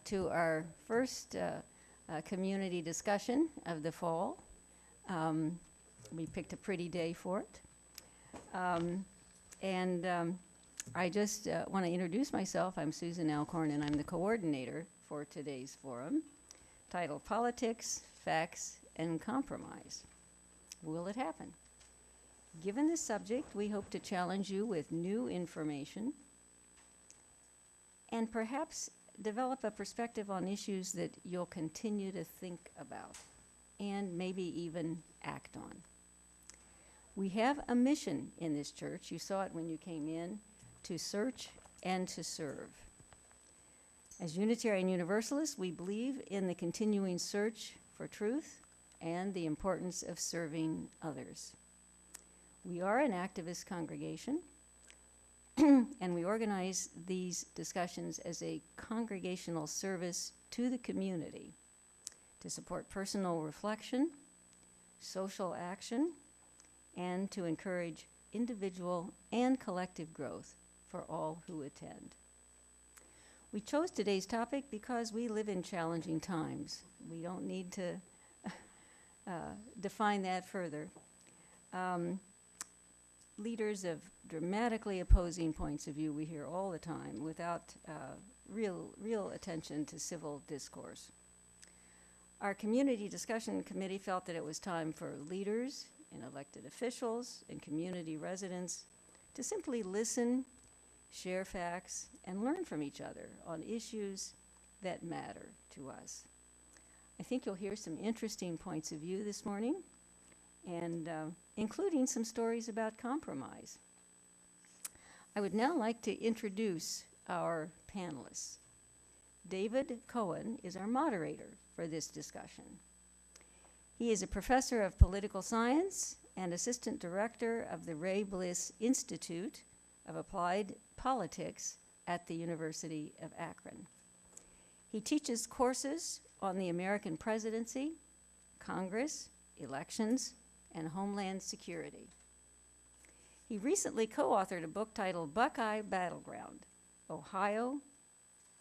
to our first community discussion of the fall. We picked a pretty day for it. I just want to introduce myself. I'm Susan Alcorn, and I'm the coordinator for today's forum, titled Politics, Facts, and Compromise. Will it happen? Given this subject, we hope to challenge you with new information and perhaps develop a perspective on issues that you'll continue to think about and maybe even act on. We have a mission in this church. You saw it when you came in, to search and to serve. As Unitarian Universalists, we believe in the continuing search for truth and the importance of serving others. We are an activist congregation, and we organize these discussions as a congregational service to the community to support personal reflection, social action, and to encourage individual and collective growth for all who attend. We chose today's topic because we live in challenging times. We don't need to define that further. Leaders of dramatically opposing points of view we hear all the time without real attention to civil discourse. Our community discussion committee felt that it was time for leaders and elected officials and community residents to simply listen, share facts, and learn from each other on issues that matter to us. I think you'll hear some interesting points of view this morning, and including some stories about compromise. I would now like to introduce our panelists. David Cohen is our moderator for this discussion. He is a professor of political science and assistant director of the Ray Bliss Institute of Applied Politics at the University of Akron. He teaches courses on the American presidency, Congress, elections, and Homeland Security. He recently co-authored a book titled Buckeye Battleground: Ohio,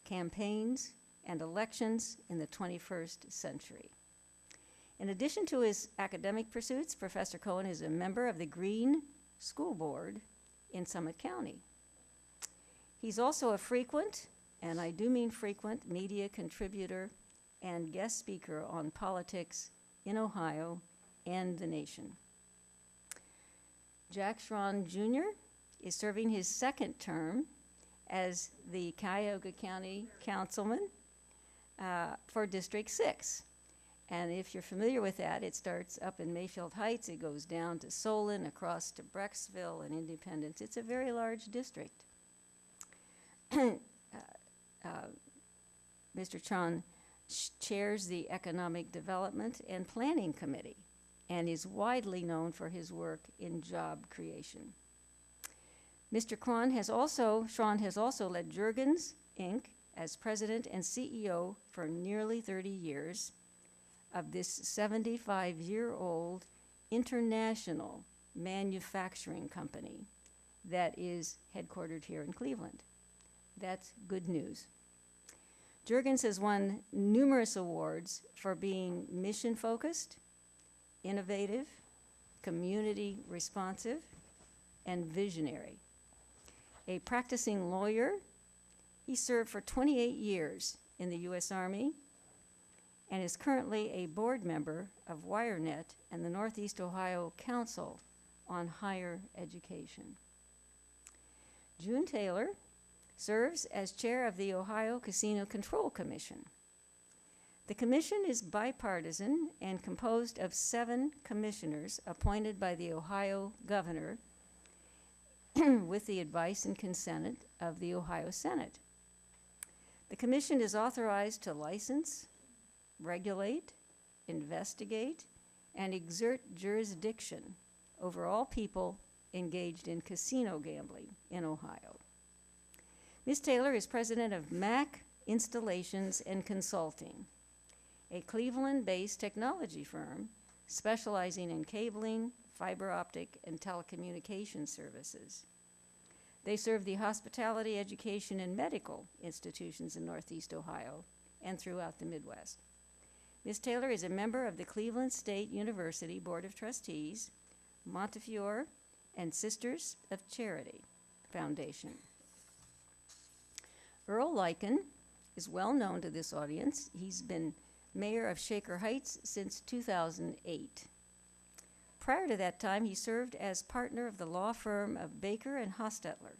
Campaigns, and Elections in the 21st Century. In addition to his academic pursuits, Professor Cohen is a member of the Green School Board in Summit County. He's also a frequent, and I do mean frequent, media contributor and guest speaker on politics in Ohio and the nation. Jack Schron Jr. is serving his second term as the Cuyahoga County Councilman for District 6. And if you're familiar with that, it starts up in Mayfield Heights, it goes down to Solon, across to Brecksville and Independence. It's a very large district. Mr. Schron chairs the Economic Development and Planning Committee and is widely known for his work in job creation. Mr. Schron has also led Juergens, Inc. as president and CEO for nearly 30 years of this 75-year-old international manufacturing company that is headquartered here in Cleveland. That's good news. Juergens has won numerous awards for being mission-focused, innovative, community responsive, and visionary. A practicing lawyer, he served for 28 years in the U.S. Army and is currently a board member of WireNet and the Northeast Ohio Council on Higher Education. June Taylor serves as chair of the Ohio Casino Control Commission. The commission is bipartisan and composed of 7 commissioners appointed by the Ohio governor with the advice and consent of the Ohio Senate. The commission is authorized to license, regulate, investigate, and exert jurisdiction over all people engaged in casino gambling in Ohio. Ms. Taylor is president of MAC Installations and Consulting, a Cleveland-based technology firm specializing in cabling, fiber optic, and telecommunication services. They serve the hospitality, education, and medical institutions in Northeast Ohio and throughout the Midwest. Ms. Taylor is a member of the Cleveland State University Board of Trustees, Montefiore, and Sisters of Charity Foundation. Earl Lycan is well known to this audience. He's been mayor of Shaker Heights since 2008. Prior to that time, he served as partner of the law firm of Baker and Hostetler,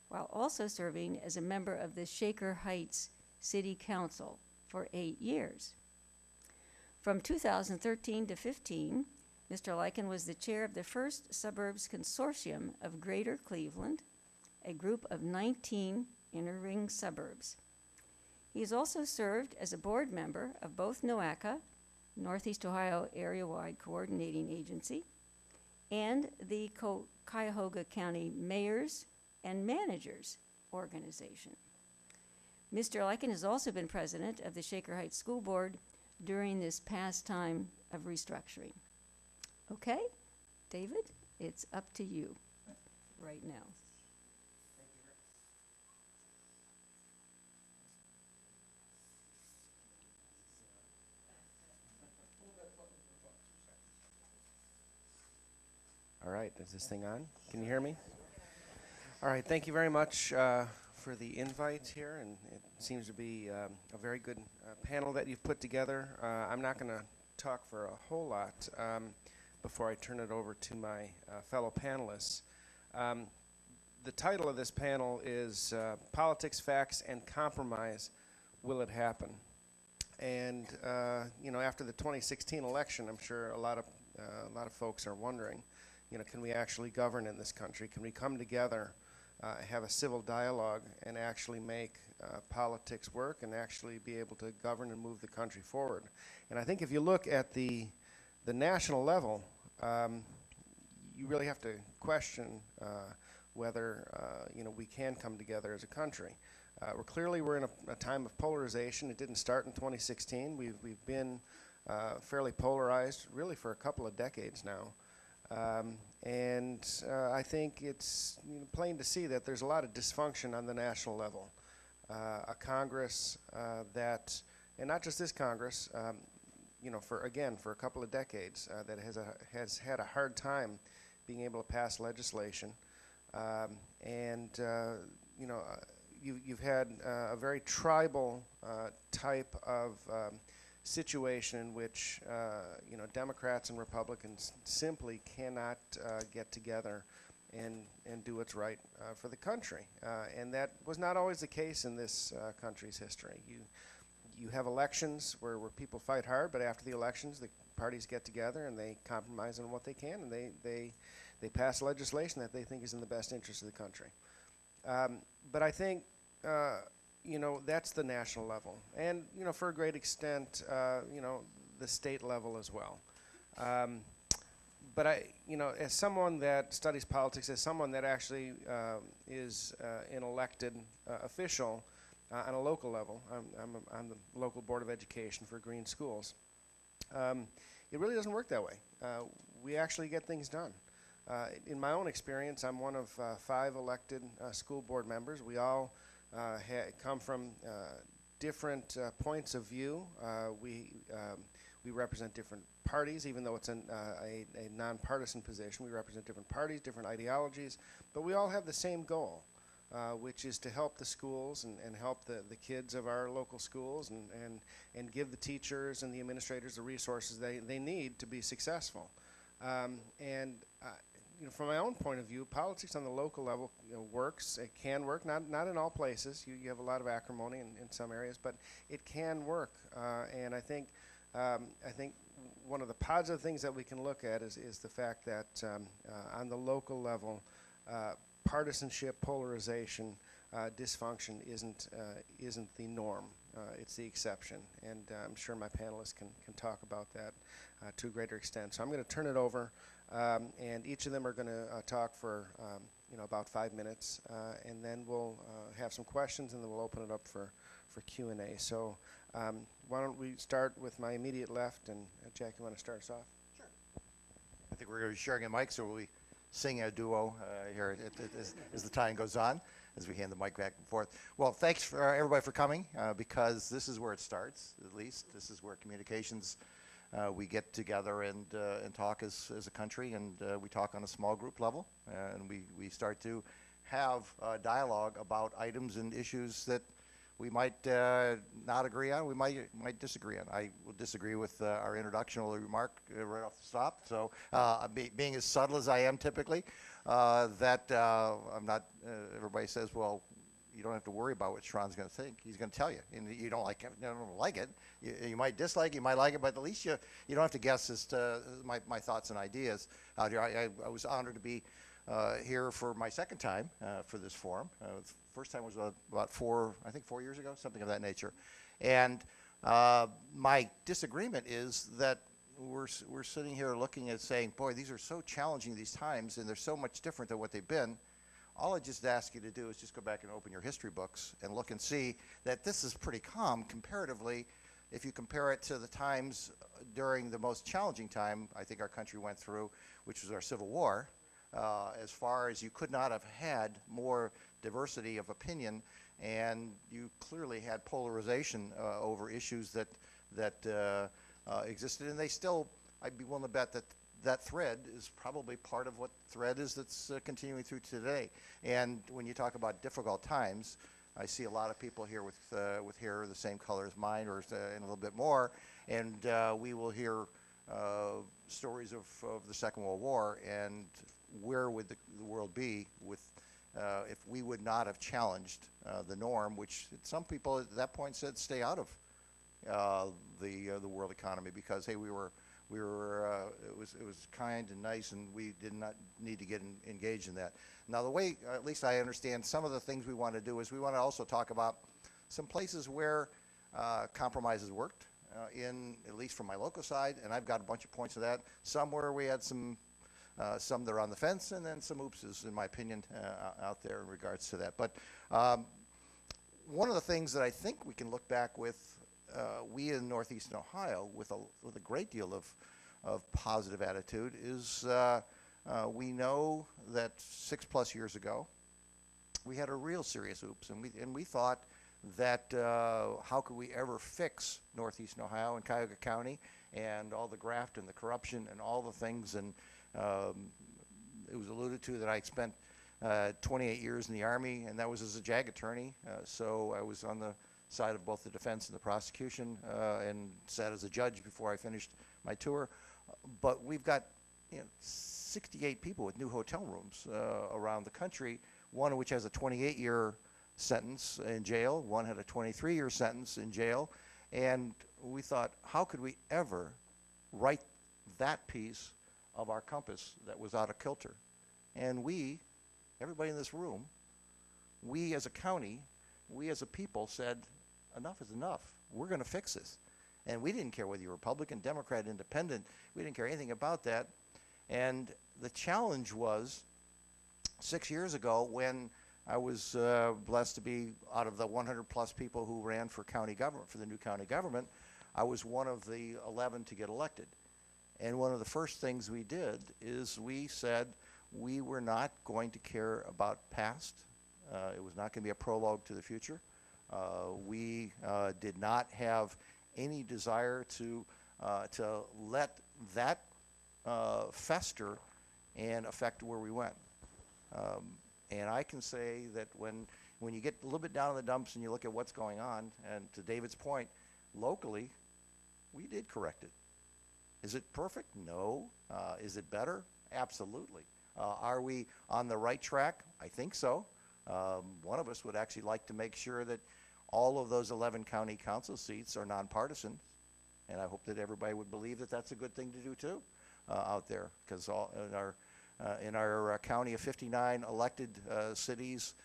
while also serving as a member of the Shaker Heights City Council for 8 years. From 2013 to 15, Mr. Lycan was the chair of the First Suburbs Consortium of Greater Cleveland, a group of 19 inner ring suburbs. He has also served as a board member of both NOACA, Northeast Ohio Area-Wide Coordinating Agency, and the Cuyahoga County Mayors and Managers Organization. Mr. Lycan has also been president of the Shaker Heights School Board during this past time of restructuring. Okay, David, it's up to you right now. All right, is this thing on? Can you hear me? All right, thank you very much for the invite here, and it seems to be a very good panel that you've put together. I'm not going to talk for a whole lot before I turn it over to my fellow panelists. The title of this panel is Politics, Facts, and Compromise, Will It Happen? And you know, after the 2016 election, I'm sure a lot of folks are wondering, you know, can we actually govern in this country? Can we come together, have a civil dialogue, and actually make politics work and actually be able to govern and move the country forward? And I think if you look at the national level, you really have to question whether you know, we can come together as a country. We're in a time of polarization. It didn't start in 2016. We've been fairly polarized really for a couple of decades now. I think it's, you know, plain to see that there's a lot of dysfunction on the national level. A Congress that, and not just this Congress, you know, for a couple of decades, that has had a hard time being able to pass legislation. You know, you've had a very tribal type of situation in which you know, Democrats and Republicans simply cannot get together and do what's right for the country, and that was not always the case in this country's history. You have elections where people fight hard, but after the elections, the parties get together and they compromise on what they can, and they pass legislation that they think is in the best interest of the country. But I think you know, that's the national level, and you know, for a great extent, you know, the state level as well. But you know, as someone that studies politics, as someone that actually is an elected official on a local level, I'm on the local board of education for Green Schools. It really doesn't work that way. We actually get things done. In my own experience, I'm one of 5 elected school board members. We all come from different points of view. We represent different parties, even though it's a nonpartisan position. We represent different parties, different ideologies, but we all have the same goal, which is to help the schools and help the kids of our local schools and give the teachers and the administrators the resources they need to be successful. You know, from my own point of view, politics on the local level, you know, works. It can work, not in all places. You have a lot of acrimony in some areas, but it can work. And I think one of the positive things that we can look at is the fact that on the local level, partisanship, polarization, dysfunction isn't the norm. It's the exception, and I'm sure my panelists can talk about that to a greater extent. So I'm going to turn it over, and each of them are going to talk for you know, about 5 minutes, and then we'll have some questions, and then we'll open it up for Q&A. So why don't we start with my immediate left, and Jack, you want to start us off? Sure. I think we're going to be sharing a mic, so we singing a duo here as the time goes on, as we hand the mic back and forth. Well, thanks for everybody for coming, because this is where it starts. At least this is where communications. We get together and talk as a country, and we talk on a small group level, and we start to have dialogue about items and issues that we might not agree on, we might disagree on. I will disagree with our introductional remark right off the top. So being as subtle as I am typically, that I'm not, everybody says, well, you don't have to worry about what Schron's going to think. He's going to tell you, and you don't like it. You don't like it. You might dislike it. You might like it, but at least you don't have to guess as to my thoughts and ideas out here. I was honored to be here for my second time for this forum. First time was about 4 years ago, something of that nature. And my disagreement is that we're sitting here looking at saying, boy, these are so challenging these times, and they're so much different than what they've been. All I just ask you to do is just go back and open your history books and look and see that this is pretty calm comparatively if you compare it to the times during the most challenging time I think our country went through, which was our Civil War. As far as you could not have had more diversity of opinion, and you clearly had polarization over issues that existed, and they still, I'd be willing to bet that thread is probably part of what thread is that's continuing through today. And when you talk about difficult times, I see a lot of people here with hair the same color as mine, or and a little bit more, and we will hear stories of the Second World War, and where would the world be with if we would not have challenged the norm, which some people at that point said stay out of the world economy, because hey, it was kind and nice, and we did not need to get engaged in that. Now, the way, at least I understand, some of the things we want to do is we want to also talk about some places where compromises worked, at least from my local side, and I've got a bunch of points of that. Some where we had some that are on the fence, and then some oopses, in my opinion, out there in regards to that. But one of the things that I think we can look back with, we in Northeastern Ohio, with a great deal of positive attitude, is we know that 6+ years ago, we had a real serious oops, and we thought that how could we ever fix Northeastern Ohio and Cuyahoga County and all the graft and the corruption and all the things. And it was alluded to that I spent 28 years in the Army, and that was as a JAG attorney. So I was on the side of both the defense and the prosecution, and sat as a judge before I finished my tour. But we've got 68 people with new hotel rooms around the country, one of which has a 28-year sentence in jail, one had a 23-year sentence in jail, and we thought, how could we ever write that piece of our compass that was out of kilter? And we, everybody in this room, we as a county, we as a people said, enough is enough. We're going to fix this. And we didn't care whether you were Republican, Democrat, Independent. We didn't care anything about that. And the challenge was 6 years ago when I was blessed to be out of the 100+ people who ran for county government, for the new county government, I was one of the 11 to get elected. And one of the first things we did is we said we were not going to care about past. It was not going to be a prologue to the future. We did not have any desire to let that fester and affect where we went. And I can say that when you get a little bit down in the dumps and you look at what's going on, and to David's point, locally, we did correct it. Is it perfect? No. Is it better? Absolutely. Are we on the right track? I think so. One of us would actually like to make sure that all of those 11 county council seats are nonpartisan, and I hope that everybody would believe that that's a good thing to do too out there, because in our county of 59 elected cities,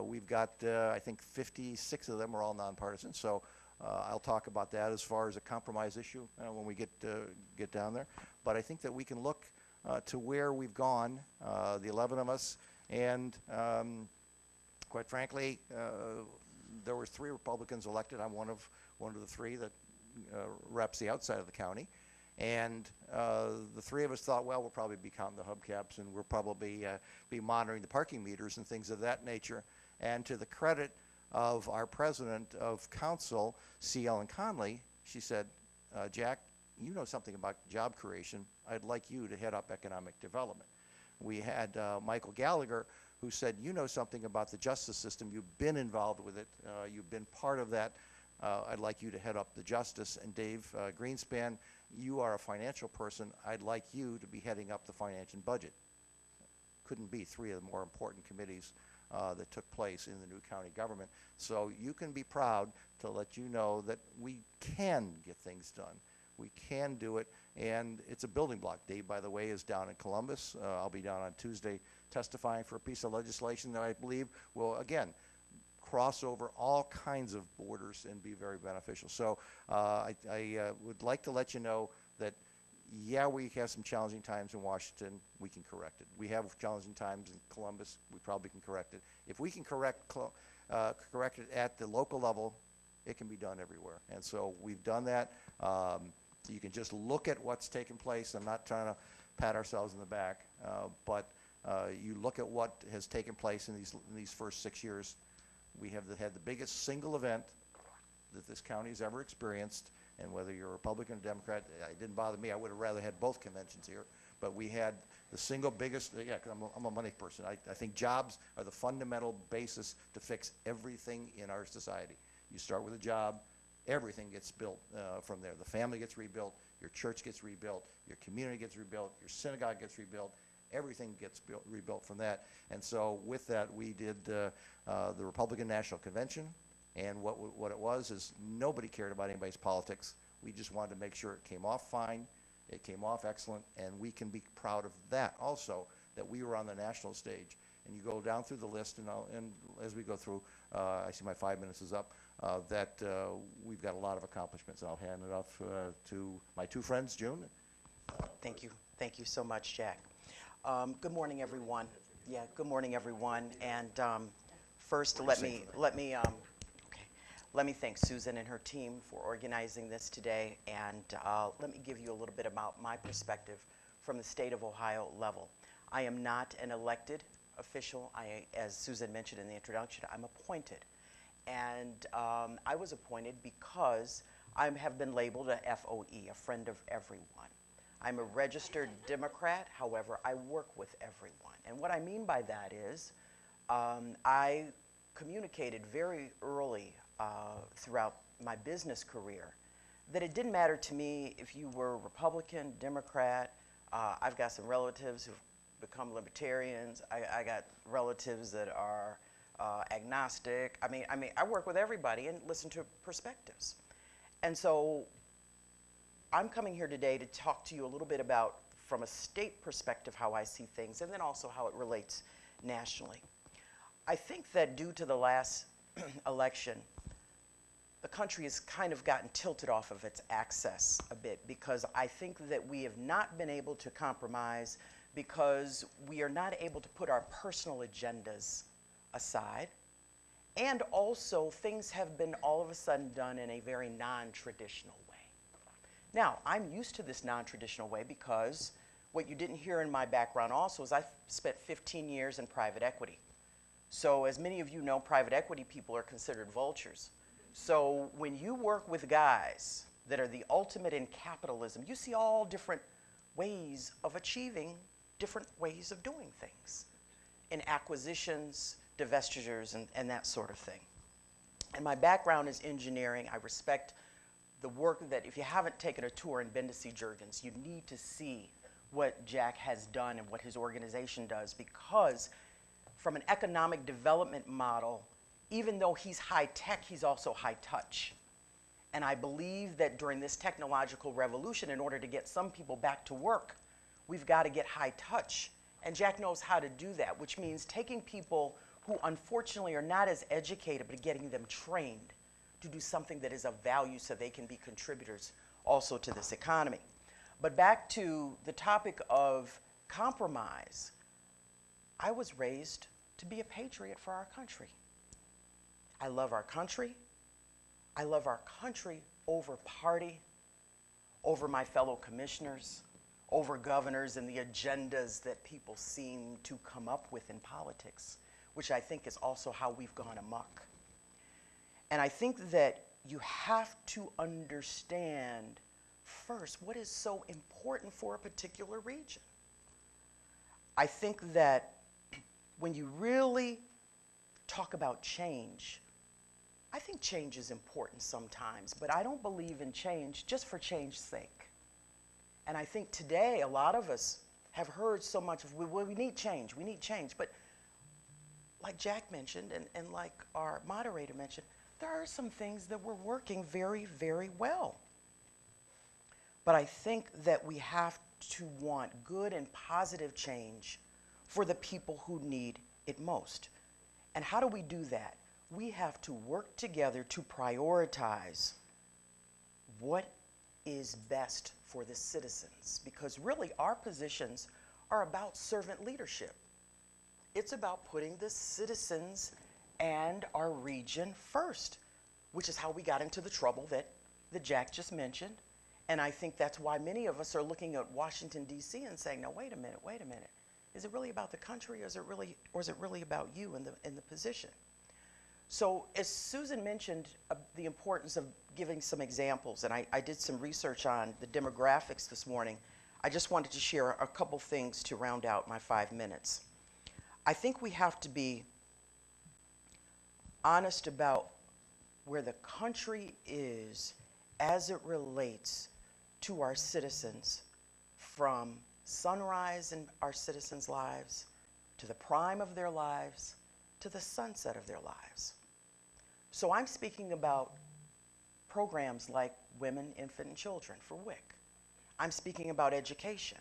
we've got I think 56 of them are all nonpartisan. So I'll talk about that as far as a compromise issue when we get down there. But I think that we can look to where we've gone, the 11 of us, and quite frankly, there were 3 Republicans elected. I'm one of the 3 that reps the outside of the county, And the three of us thought, well, we'll probably be counting the hubcaps, and we'll probably be monitoring the parking meters and things of that nature. And to the credit of our president of council, C. Ellen Conley, she said, Jack, you know something about job creation. I'd like you to head up economic development. We had Michael Gallagher, who said, you know something about the justice system. You've been involved with it. You've been part of that. I'd like you to head up the justice. And Dave Greenspan, you are a financial person. I'd like you to be heading up the finance and budget. Couldn't be three of the more important committees that took place in the new county government. So you can be proud to let you know that we can get things done. We can do it, and it's a building block. Dave, by the way, is down in Columbus. I'll be down on Tuesday testifying for a piece of legislation that I believe will, again, cross over all kinds of borders and be very beneficial. So I would like to let you know that, yeah, we have some challenging times in Washington. We can correct it. We have challenging times in Columbus. We probably can correct it. If we can correct it at the local level, it can be done everywhere. And so we've done that. You can just look at what's taken place. I'm not trying to pat ourselves in the back, but you look at what has taken place in these first 6 years. We have had the biggest single event that this county has ever experienced, and whether you're a Republican or Democrat, it didn't bother me. I would have rather had both conventions here, but we had the single biggest, yeah, 'cause I'm a money person. I think jobs are the fundamental basis to fix everything in our society. You start with a job, everything gets built from there. The family gets rebuilt, your church gets rebuilt, your community gets rebuilt, your synagogue gets rebuilt, everything gets rebuilt from that. And so with that, we did the Republican National Convention, and what it was is nobody cared about anybody's politics. We just wanted to make sure it came off fine, it came off excellent, and we can be proud of that also, that we were on the national stage. And you go down through the list, and as we go through, I see my 5 minutes is up, that we've got a lot of accomplishments. And I'll hand it off to my two friends, June. Thank you. Thank you so much, Jack. Good morning, everyone. Yeah, good morning, everyone. And first, let me thank Susan and her team for organizing this today. And let me give you a little bit about my perspective from the state of Ohio level. I am not an elected official. As Susan mentioned in the introduction, I'm appointed. And I was appointed because I have been labeled a FOE, a friend of everyone. I'm a registered Democrat, however, I work with everyone. And what I mean by that is I communicated very early throughout my business career that it didn't matter to me if you were Republican, Democrat. I've got some relatives who've become libertarians. I got relatives that are agnostic. I mean, I work with everybody and listen to perspectives. And so I'm coming here today to talk to you a little bit about, from a state perspective, how I see things, and then also how it relates nationally. I think that due to the last election, the country has kind of gotten tilted off of its axis a bit, because I think that we have not been able to compromise, because we are not able to put our personal agendas aside. And also, things have been all of a sudden done in a very non-traditional way. Now, I'm used to this non-traditional way because what you didn't hear in my background also is I spent 15 years in private equity. So as many of you know, private equity people are considered vultures. So when you work with guys that are the ultimate in capitalism, you see all different ways of achieving different ways of doing things in acquisitions, divestitures, and that sort of thing. And my background is engineering. I respect the work that, if you haven't taken a tour and been to see Juergens, you need to see what Jack has done and what his organization does, because from an economic development model, even though he's high tech, he's also high touch. And I believe that during this technological revolution, in order to get some people back to work, we've got to get high touch. And Jack knows how to do that, which means taking people who unfortunately are not as educated, but getting them trained to do something that is of value so they can be contributors also to this economy. But back to the topic of compromise, I was raised to be a patriot for our country. I love our country. I love our country over party, over my fellow commissioners, over governors and the agendas that people seem to come up with in politics, which I think is also how we've gone amok. And I think that you have to understand first what is so important for a particular region. I think that when you really talk about change, I think change is important sometimes, but I don't believe in change just for change's sake. And I think today a lot of us have heard so much of, well, we need change, but like Jack mentioned and like our moderator mentioned, there are some things that were working very, very well. But I think that we have to want good and positive change for the people who need it most. And how do we do that? We have to work together to prioritize what is best for the citizens, because really our positions are about servant leadership. It's about putting the citizens and our region first, which is how we got into the trouble that Jack just mentioned. And I think that's why many of us are looking at Washington, D.C. and saying, no, wait a minute. Is it really about the country, or is it really about you in the position? So as Susan mentioned, the importance of giving some examples, and I did some research on the demographics this morning. I just wanted to share a couple things to round out my 5 minutes. I think we have to be honest about where the country is as it relates to our citizens, from sunrise in our citizens' lives, to the prime of their lives, to the sunset of their lives. So I'm speaking about programs like Women, Infant, and Children for WIC. I'm speaking about education.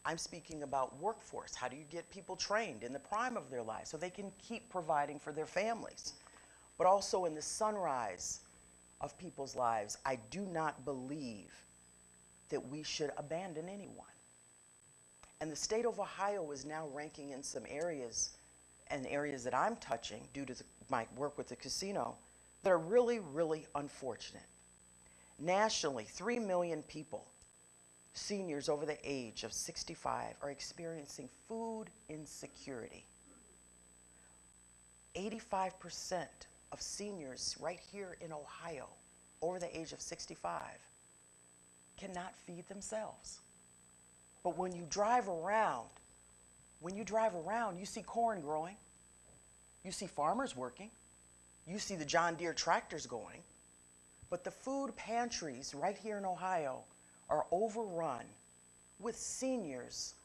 I'm speaking about workforce. How do you get people trained in the prime of their lives so they can keep providing for their families? But also in the sunrise of people's lives, I do not believe that we should abandon anyone. And the state of Ohio is now ranking in some areas, and areas that I'm touching due to my work with the casino, that are really, really unfortunate. Nationally, 3 million people, seniors over the age of 65, are experiencing food insecurity. 85% of seniors right here in Ohio over the age of 65 cannot feed themselves. But when you drive around, you see corn growing, you see farmers working, you see the John Deere tractors going, but the food pantries right here in Ohio are overrun with seniors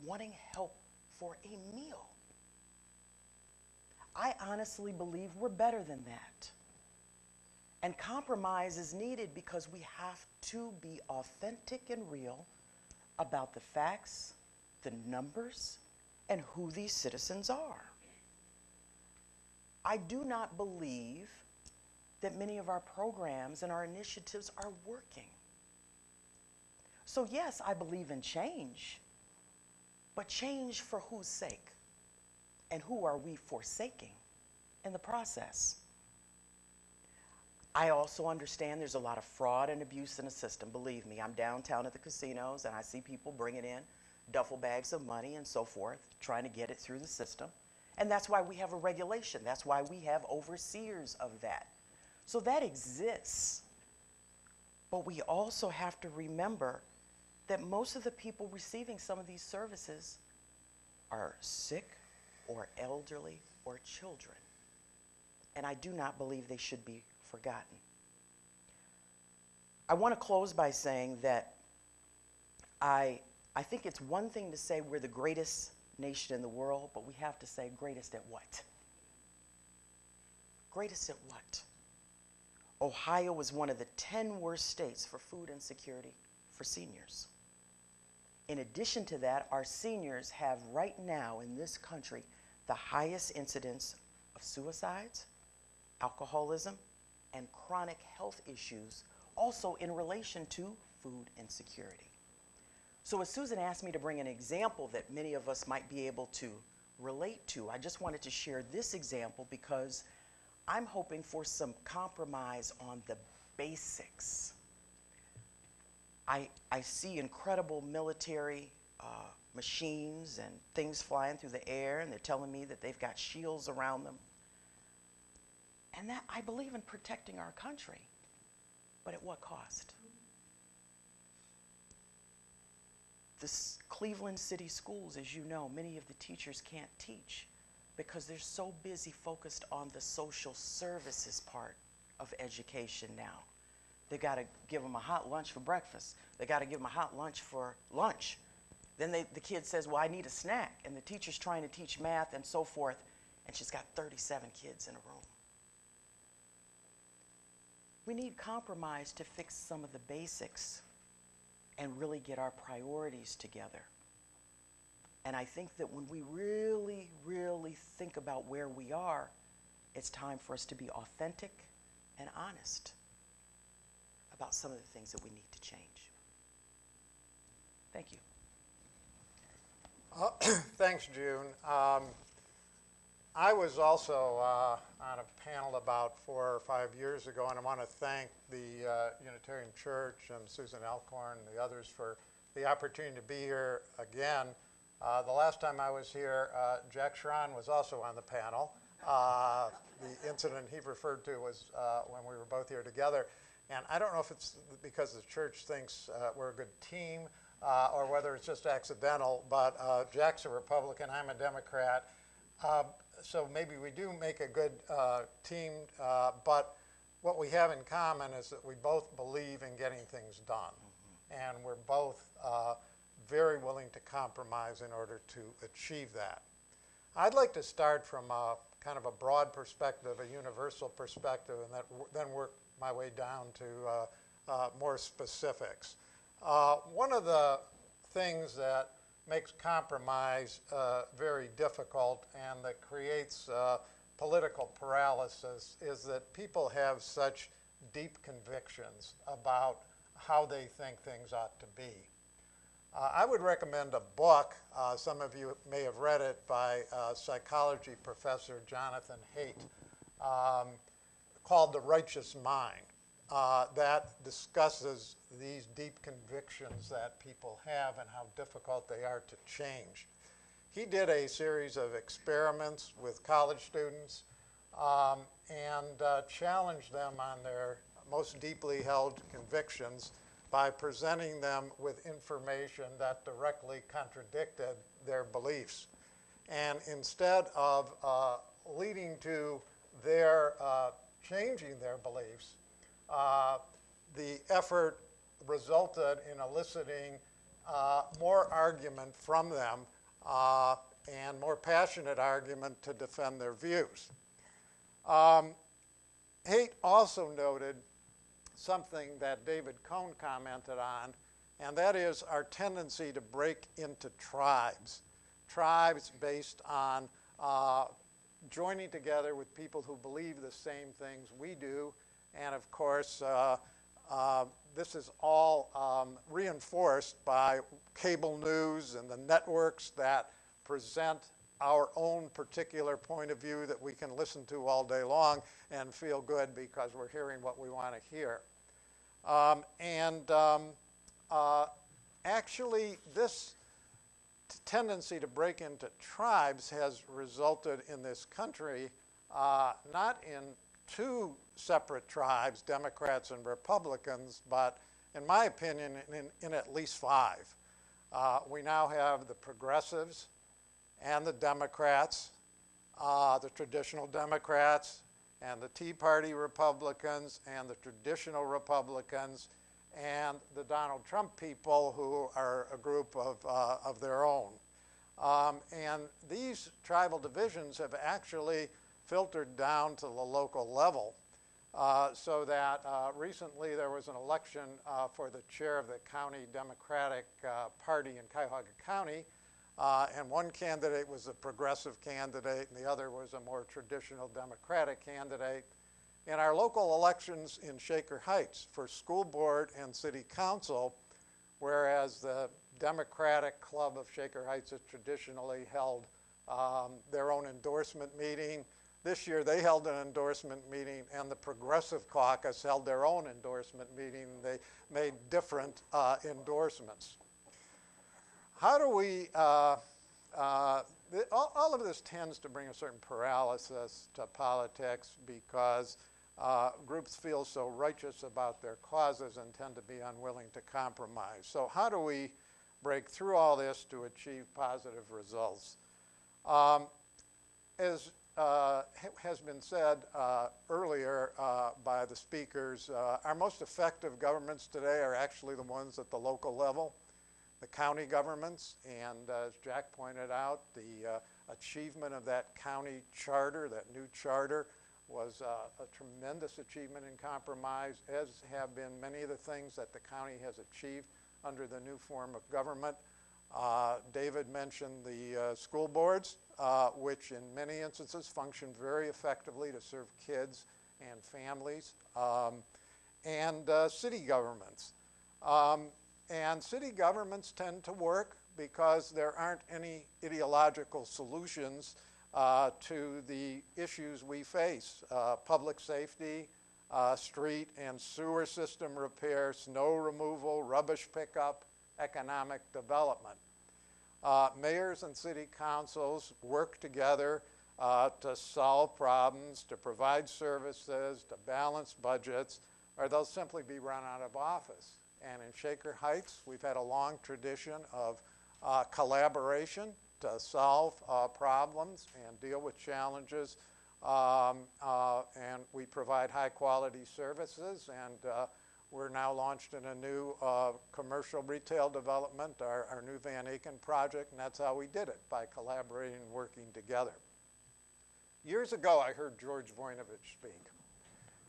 wanting help for a meal. I honestly believe we're better than that. And compromise is needed because we have to be authentic and real about the facts, the numbers, and who these citizens are. I do not believe that many of our programs and our initiatives are working. So yes, I believe in change, but change for whose sake? And who are we forsaking in the process? I also understand there's a lot of fraud and abuse in the system. Believe me, I'm downtown at the casinos and I see people bringing in duffel bags of money and so forth, trying to get it through the system. And that's why we have a regulation. That's why we have overseers of that. So that exists. But we also have to remember that most of the people receiving some of these services are sick or elderly or children. And I do not believe they should be forgotten. I want to close by saying that I think it's one thing to say we're the greatest nation in the world, but we have to say greatest at what? Greatest at what? Ohio is one of the 10 worst states for food insecurity for seniors. In addition to that, our seniors have right now in this country the highest incidence of suicides, alcoholism, and chronic health issues, also in relation to food insecurity. So as Susan asked me to bring an example that many of us might be able to relate to, I just wanted to share this example because I'm hoping for some compromise on the basics. I see incredible military machines and things flying through the air, and they're telling me that they've got shields around them. And that I believe in protecting our country, but at what cost? The Cleveland City Schools, as you know, many of the teachers can't teach because they're so busy focused on the social services part of education now. They got to give them a hot lunch for breakfast. They got to give them a hot lunch for lunch. Then the kid says, well, I need a snack. And the teacher's trying to teach math and so forth, and she's got 37 kids in a room. We need compromise to fix some of the basics and really get our priorities together. And I think that when we really, really think about where we are, it's time for us to be authentic and honest about some of the things that we need to change. Thank you. Thanks, June. I was also on a panel about 4 or 5 years ago, and I want to thank the Unitarian Church and Susan Elkhorn and the others for the opportunity to be here again. The last time I was here, Jack Schron was also on the panel. The incident he referred to was when we were both here together. And I don't know if it's because the church thinks we're a good team or whether it's just accidental, but Jack's a Republican, I'm a Democrat. So maybe we do make a good team, but what we have in common is that we both believe in getting things done. And we're both very willing to compromise in order to achieve that. I'd like to start from a kind of a broad perspective, a universal perspective, and then work my way down to more specifics. One of the things that makes compromise very difficult and that creates political paralysis is that people have such deep convictions about how they think things ought to be. I would recommend a book, some of you may have read it, by psychology professor Jonathan Haidt, called The Righteous Mind, that discusses these deep convictions that people have and how difficult they are to change. He did a series of experiments with college students and challenged them on their most deeply held convictions by presenting them with information that directly contradicted their beliefs. And instead of leading to their changing their beliefs, the effort resulted in eliciting more argument from them and more passionate argument to defend their views. Haidt also noted something that David Cohen commented on, and that is our tendency to break into tribes. Tribes based on joining together with people who believe the same things we do, and of course this is all reinforced by cable news and the networks that present our own particular point of view that we can listen to all day long and feel good because we're hearing what we want to hear. Actually, this tendency to break into tribes has resulted in this country not in two separate tribes, Democrats and Republicans, but in my opinion, in at least 5. We now have the progressives and the Democrats, the traditional Democrats, and the Tea Party Republicans, and the traditional Republicans, and the Donald Trump people who are a group of their own. And these tribal divisions have actually filtered down to the local level so that recently there was an election for the chair of the county Democratic Party in Cuyahoga County, and one candidate was a progressive candidate and the other was a more traditional Democratic candidate. In our local elections in Shaker Heights for school board and city council, whereas the Democratic Club of Shaker Heights has traditionally held their own endorsement meeting, This year they held an endorsement meeting, and the Progressive Caucus held their own endorsement meeting. They made different endorsements. How do we, all of this tends to bring a certain paralysis to politics because groups feel so righteous about their causes and tend to be unwilling to compromise. So how do we break through all this to achieve positive results? As has been said earlier by the speakers, our most effective governments today are actually the ones at the local level, the county governments, and as Jack pointed out, the achievement of that county charter, that new charter, was a tremendous achievement in compromise, as have been many of the things that the county has achieved under the new form of government. David mentioned the school boards, which in many instances function very effectively to serve kids and families, and city governments. And city governments tend to work because there aren't any ideological solutions to the issues we face. Public safety, street and sewer system repair, snow removal, rubbish pickup, economic development. Mayors and city councils work together to solve problems, to provide services, to balance budgets, or they'll simply be run out of office. And in Shaker Heights, we've had a long tradition of collaboration to solve problems and deal with challenges. And we provide high quality services, and we're now launched in a new commercial retail development, our new Van Aken project, and that's how we did it, by collaborating and working together. Years ago, I heard George Voinovich speak,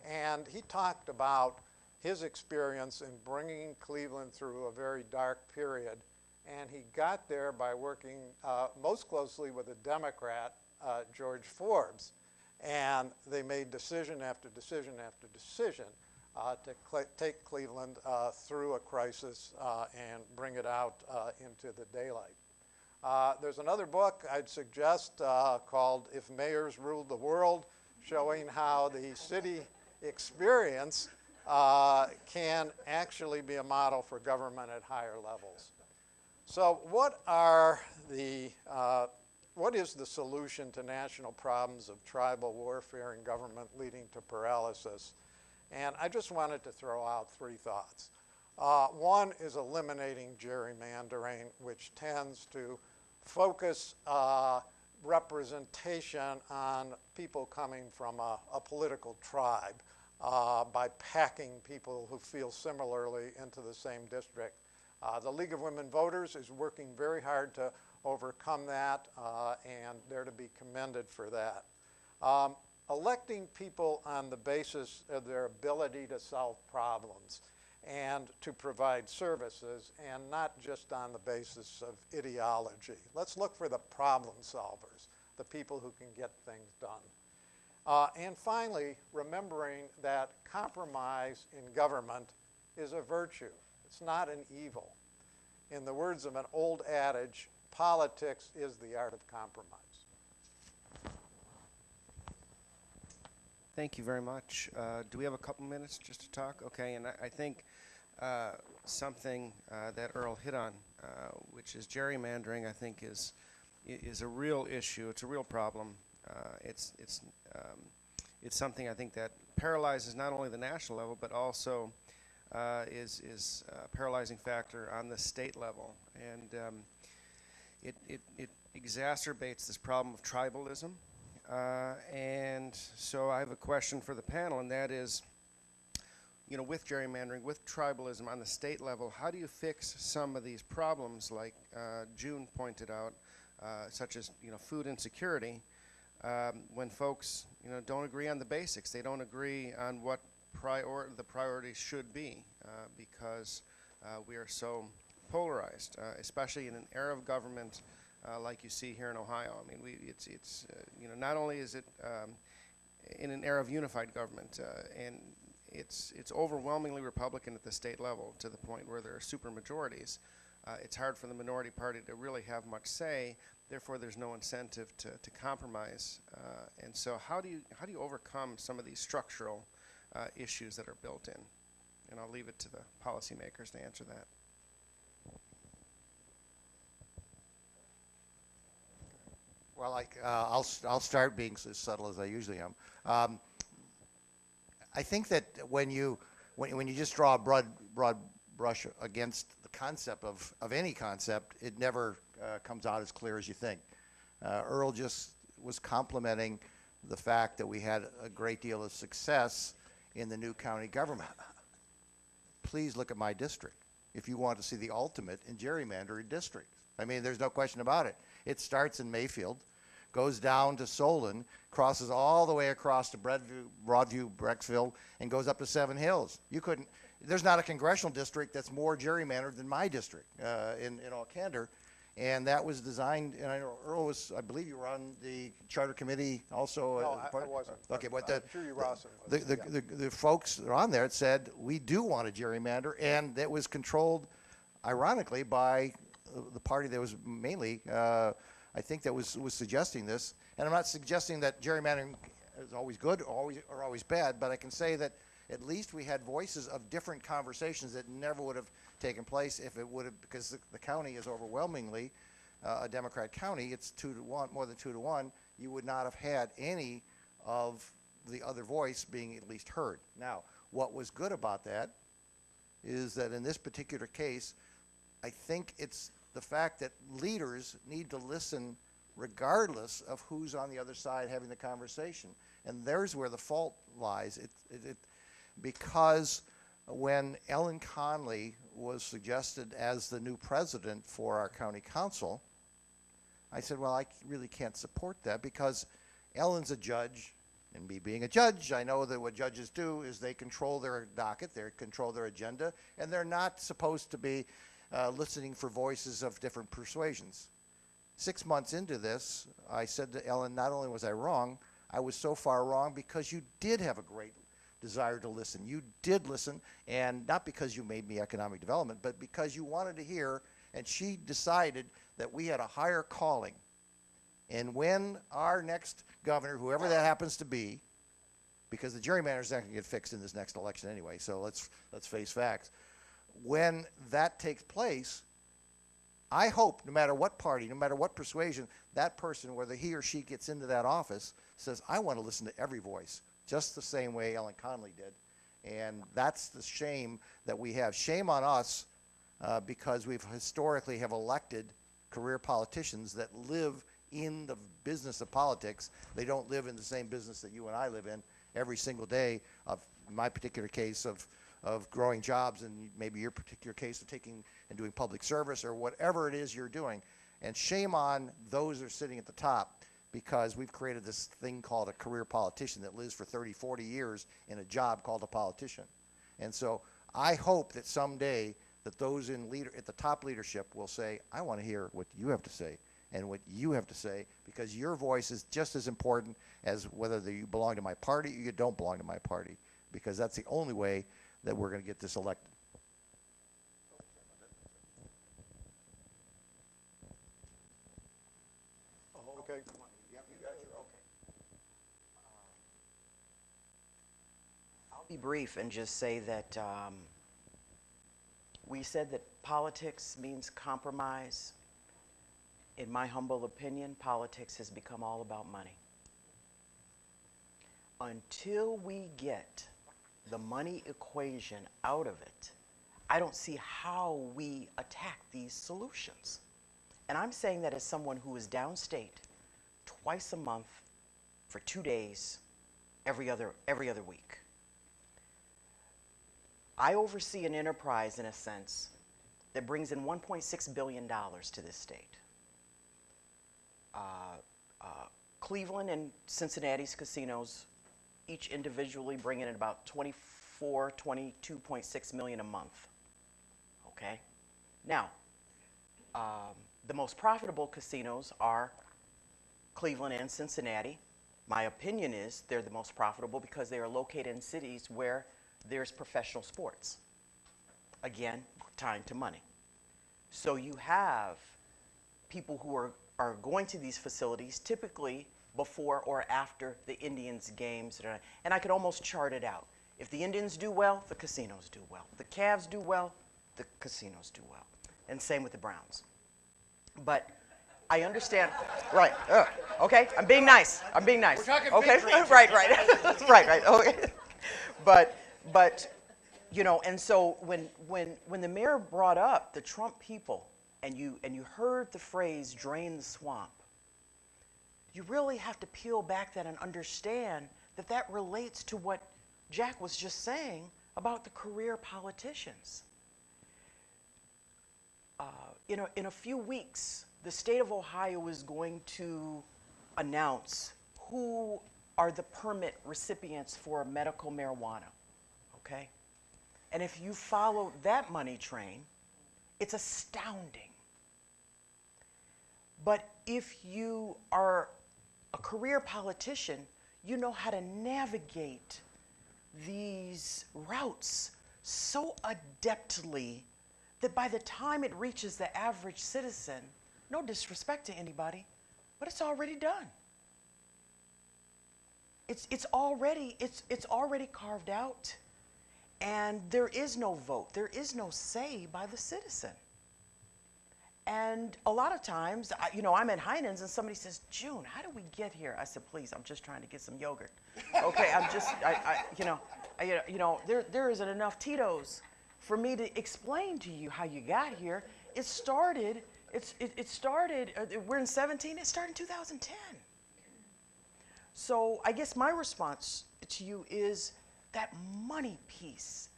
and he talked about his experience in bringing Cleveland through a very dark period, and he got there by working most closely with a Democrat, George Forbes, and they made decision after decision after decision to take Cleveland through a crisis and bring it out into the daylight. There's another book I'd suggest called If Mayors Ruled the World, showing how the city experience can actually be a model for government at higher levels. So what is the solution to national problems of tribal warfare and government leading to paralysis? And I just wanted to throw out three thoughts. One is eliminating gerrymandering, which tends to focus representation on people coming from a political tribe by packing people who feel similarly into the same district. The League of Women Voters is working very hard to overcome that, and they're to be commended for that. Electing people on the basis of their ability to solve problems and to provide services, and not just on the basis of ideology. Let's look for the problem solvers, the people who can get things done. And finally, remembering that compromise in government is a virtue. It's not an evil. In the words of an old adage, politics is the art of compromise. Thank you very much. Do we have a couple minutes just to talk? Okay, and I think something that Earl hit on, which is gerrymandering, I think is a real issue. It's a real problem. It's something I think that paralyzes not only the national level, but also is a paralyzing factor on the state level, and it exacerbates this problem of tribalism. And so I have a question for the panel, and that is, you know, with gerrymandering, with tribalism on the state level, how do you fix some of these problems, like June pointed out, such as, you know, food insecurity, when folks, you know, don't agree on the basics? They don't agree on what the priorities should be, because we are so polarized, especially in an era of government like you see here in Ohio. I mean, it's you know, not only is it in an era of unified government, and it's overwhelmingly Republican at the state level, to the point where there are super majorities, it's hard for the minority party to really have much say. Therefore, there's no incentive to compromise. And so how do you overcome some of these structural issues that are built in? And I'll leave it to the policymakers to answer that. Well, I'll start being as subtle as I usually am. I think that when you just draw a broad brush against the concept of any concept, it never comes out as clear as you think. Earl just was complimenting the fact that we had a great deal of success in the new county government. Please look at my district if you want to see the ultimate in gerrymandering districts. I mean, there's no question about it. It starts in Mayfield, goes down to Solon, crosses all the way across to Broadview, Brecksville, and goes up to Seven Hills. There's not a congressional district that's more gerrymandered than my district, in all candor. And that was designed, and I know Earl was, I believe you were on the charter committee also. No, I wasn't. Okay, but Judy Rawson was. the folks that are on there said, we do want a gerrymander, and it was controlled, ironically, by the party that was mainly, I think that was suggesting this. And I'm not suggesting that gerrymandering is always good or always bad, but I can say that at least we had voices of different conversations that never would have taken place if it would have, because the county is overwhelmingly a Democrat county. It's 2-1, more than 2-1. You would not have had any of the other voice being at least heard. Now, what was good about that is that in this particular case, I think it's the fact that leaders need to listen regardless of who's on the other side having the conversation. And there's where the fault lies. Because when Ellen Conley was suggested as the new president for our county council, I said, well, I really can't support that because Ellen's a judge, and me being a judge, I know that what judges do is they control their docket, they control their agenda, and they're not supposed to be listening for voices of different persuasions. 6 months into this, I said to Ellen, not only was I wrong, I was so far wrong because you did have a great desire to listen. You did listen, and not because you made me economic development, but because you wanted to hear, and she decided that we had a higher calling. And when our next governor, whoever that happens to be, because the gerrymander is not going to get fixed in this next election anyway, so let's face facts. When that takes place, I hope, no matter what party, no matter what persuasion, that person, whether he or she gets into that office, says, I want to listen to every voice, just the same way Ellen Conley did. And that's the shame that we have. Shame on us because we've historically have elected career politicians that live in the business of politics. They don't live in the same business that you and I live in every single day of, in my particular case, of growing jobs, and maybe your particular case of taking and doing public service or whatever it is you're doing. And shame on those that are sitting at the top, because we've created this thing called a career politician that lives for 30, 40 years in a job called a politician. And so I hope that someday that those at the top leadership will say, I want to hear what you have to say and what you have to say, because your voice is just as important as whether you belong to my party or you don't belong to my party, because that's the only way that we're going to get this elected. Okay. I'll be brief and just say that we said that politics means compromise. In my humble opinion, politics has become all about money. Until we get the money equation out of it, I don't see how we attack these solutions. And I'm saying that as someone who is downstate twice a month for 2 days, every other week. I oversee an enterprise, in a sense, that brings in $1.6 billion to this state. Cleveland and Cincinnati's casinos each individually bring in about $22.6 million a month. Okay? Now, the most profitable casinos are Cleveland and Cincinnati. My opinion is they're the most profitable because they are located in cities where there's professional sports. Again, time to money. So you have people who are going to these facilities typically before or after the Indians games. And I could almost chart it out. If the Indians do well, the casinos do well. The Cavs do well, the casinos do well. And same with the Browns. But I understand, right, okay, I'm being nice, I'm being nice. We're talking okay, big dreams. right, right, okay. But, you know, and so when the mayor brought up the Trump people, and you heard the phrase drain the swamp, you really have to peel back that and understand that that relates to what Jack was just saying about the career politicians. In a few weeks, the state of Ohio is going to announce who are the permit recipients for medical marijuana, okay? And if you follow that money train, it's astounding. But if you are a career politician, you know how to navigate these routes so adeptly that by the time it reaches the average citizen, no disrespect to anybody, but it's already done. It's already carved out, and there is no vote, there is no say by the citizen. And a lot of times, I'm at Heinen's and somebody says, "June, how did we get here?" I said, "Please, I'm just trying to get some yogurt." Okay, there isn't enough Tito's for me to explain to you how you got here. It started, we're in 17, it started in 2010. So I guess my response to you is that money piece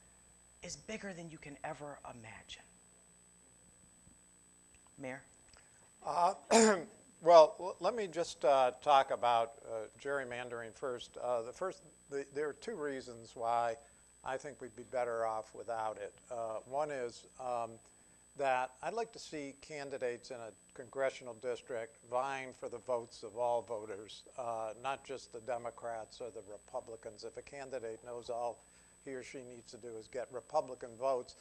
is bigger than you can ever imagine. Mayor? Well, let me just talk about gerrymandering first. There are two reasons why I think we'd be better off without it. One is that I'd like to see candidates in a congressional district vying for the votes of all voters, not just the Democrats or the Republicans. If a candidate knows all he or she needs to do is get Republican votes,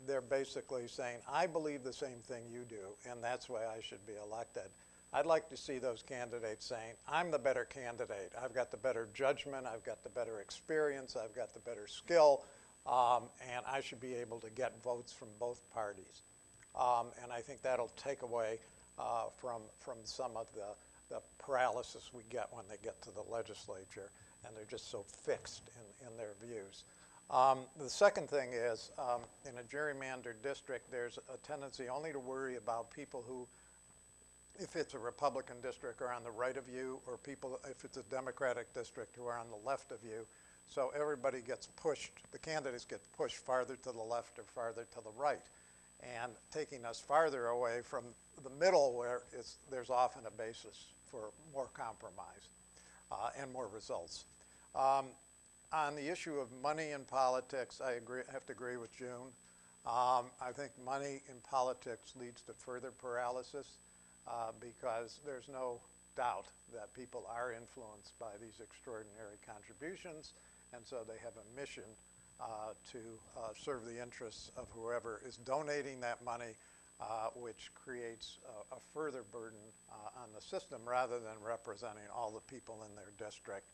they're basically saying, I believe the same thing you do, and that's why I should be elected. I'd like to see those candidates saying, I'm the better candidate. I've got the better judgment. I've got the better experience. I've got the better skill, and I should be able to get votes from both parties. And I think that'll take away from some of the paralysis we get when they get to the legislature, and they're just so fixed in their views. The second thing is, in a gerrymandered district, there's a tendency only to worry about people who, if it's a Republican district, are on the right of you, or people, if it's a Democratic district, who are on the left of you. So everybody gets pushed, the candidates get pushed farther to the left or farther to the right, and taking us farther away from the middle, where there's often a basis for more compromise and more results. On the issue of money in politics, I have to agree with June. I think money in politics leads to further paralysis because there's no doubt that people are influenced by these extraordinary contributions, and so they have a mission to serve the interests of whoever is donating that money, which creates a further burden on the system rather than representing all the people in their district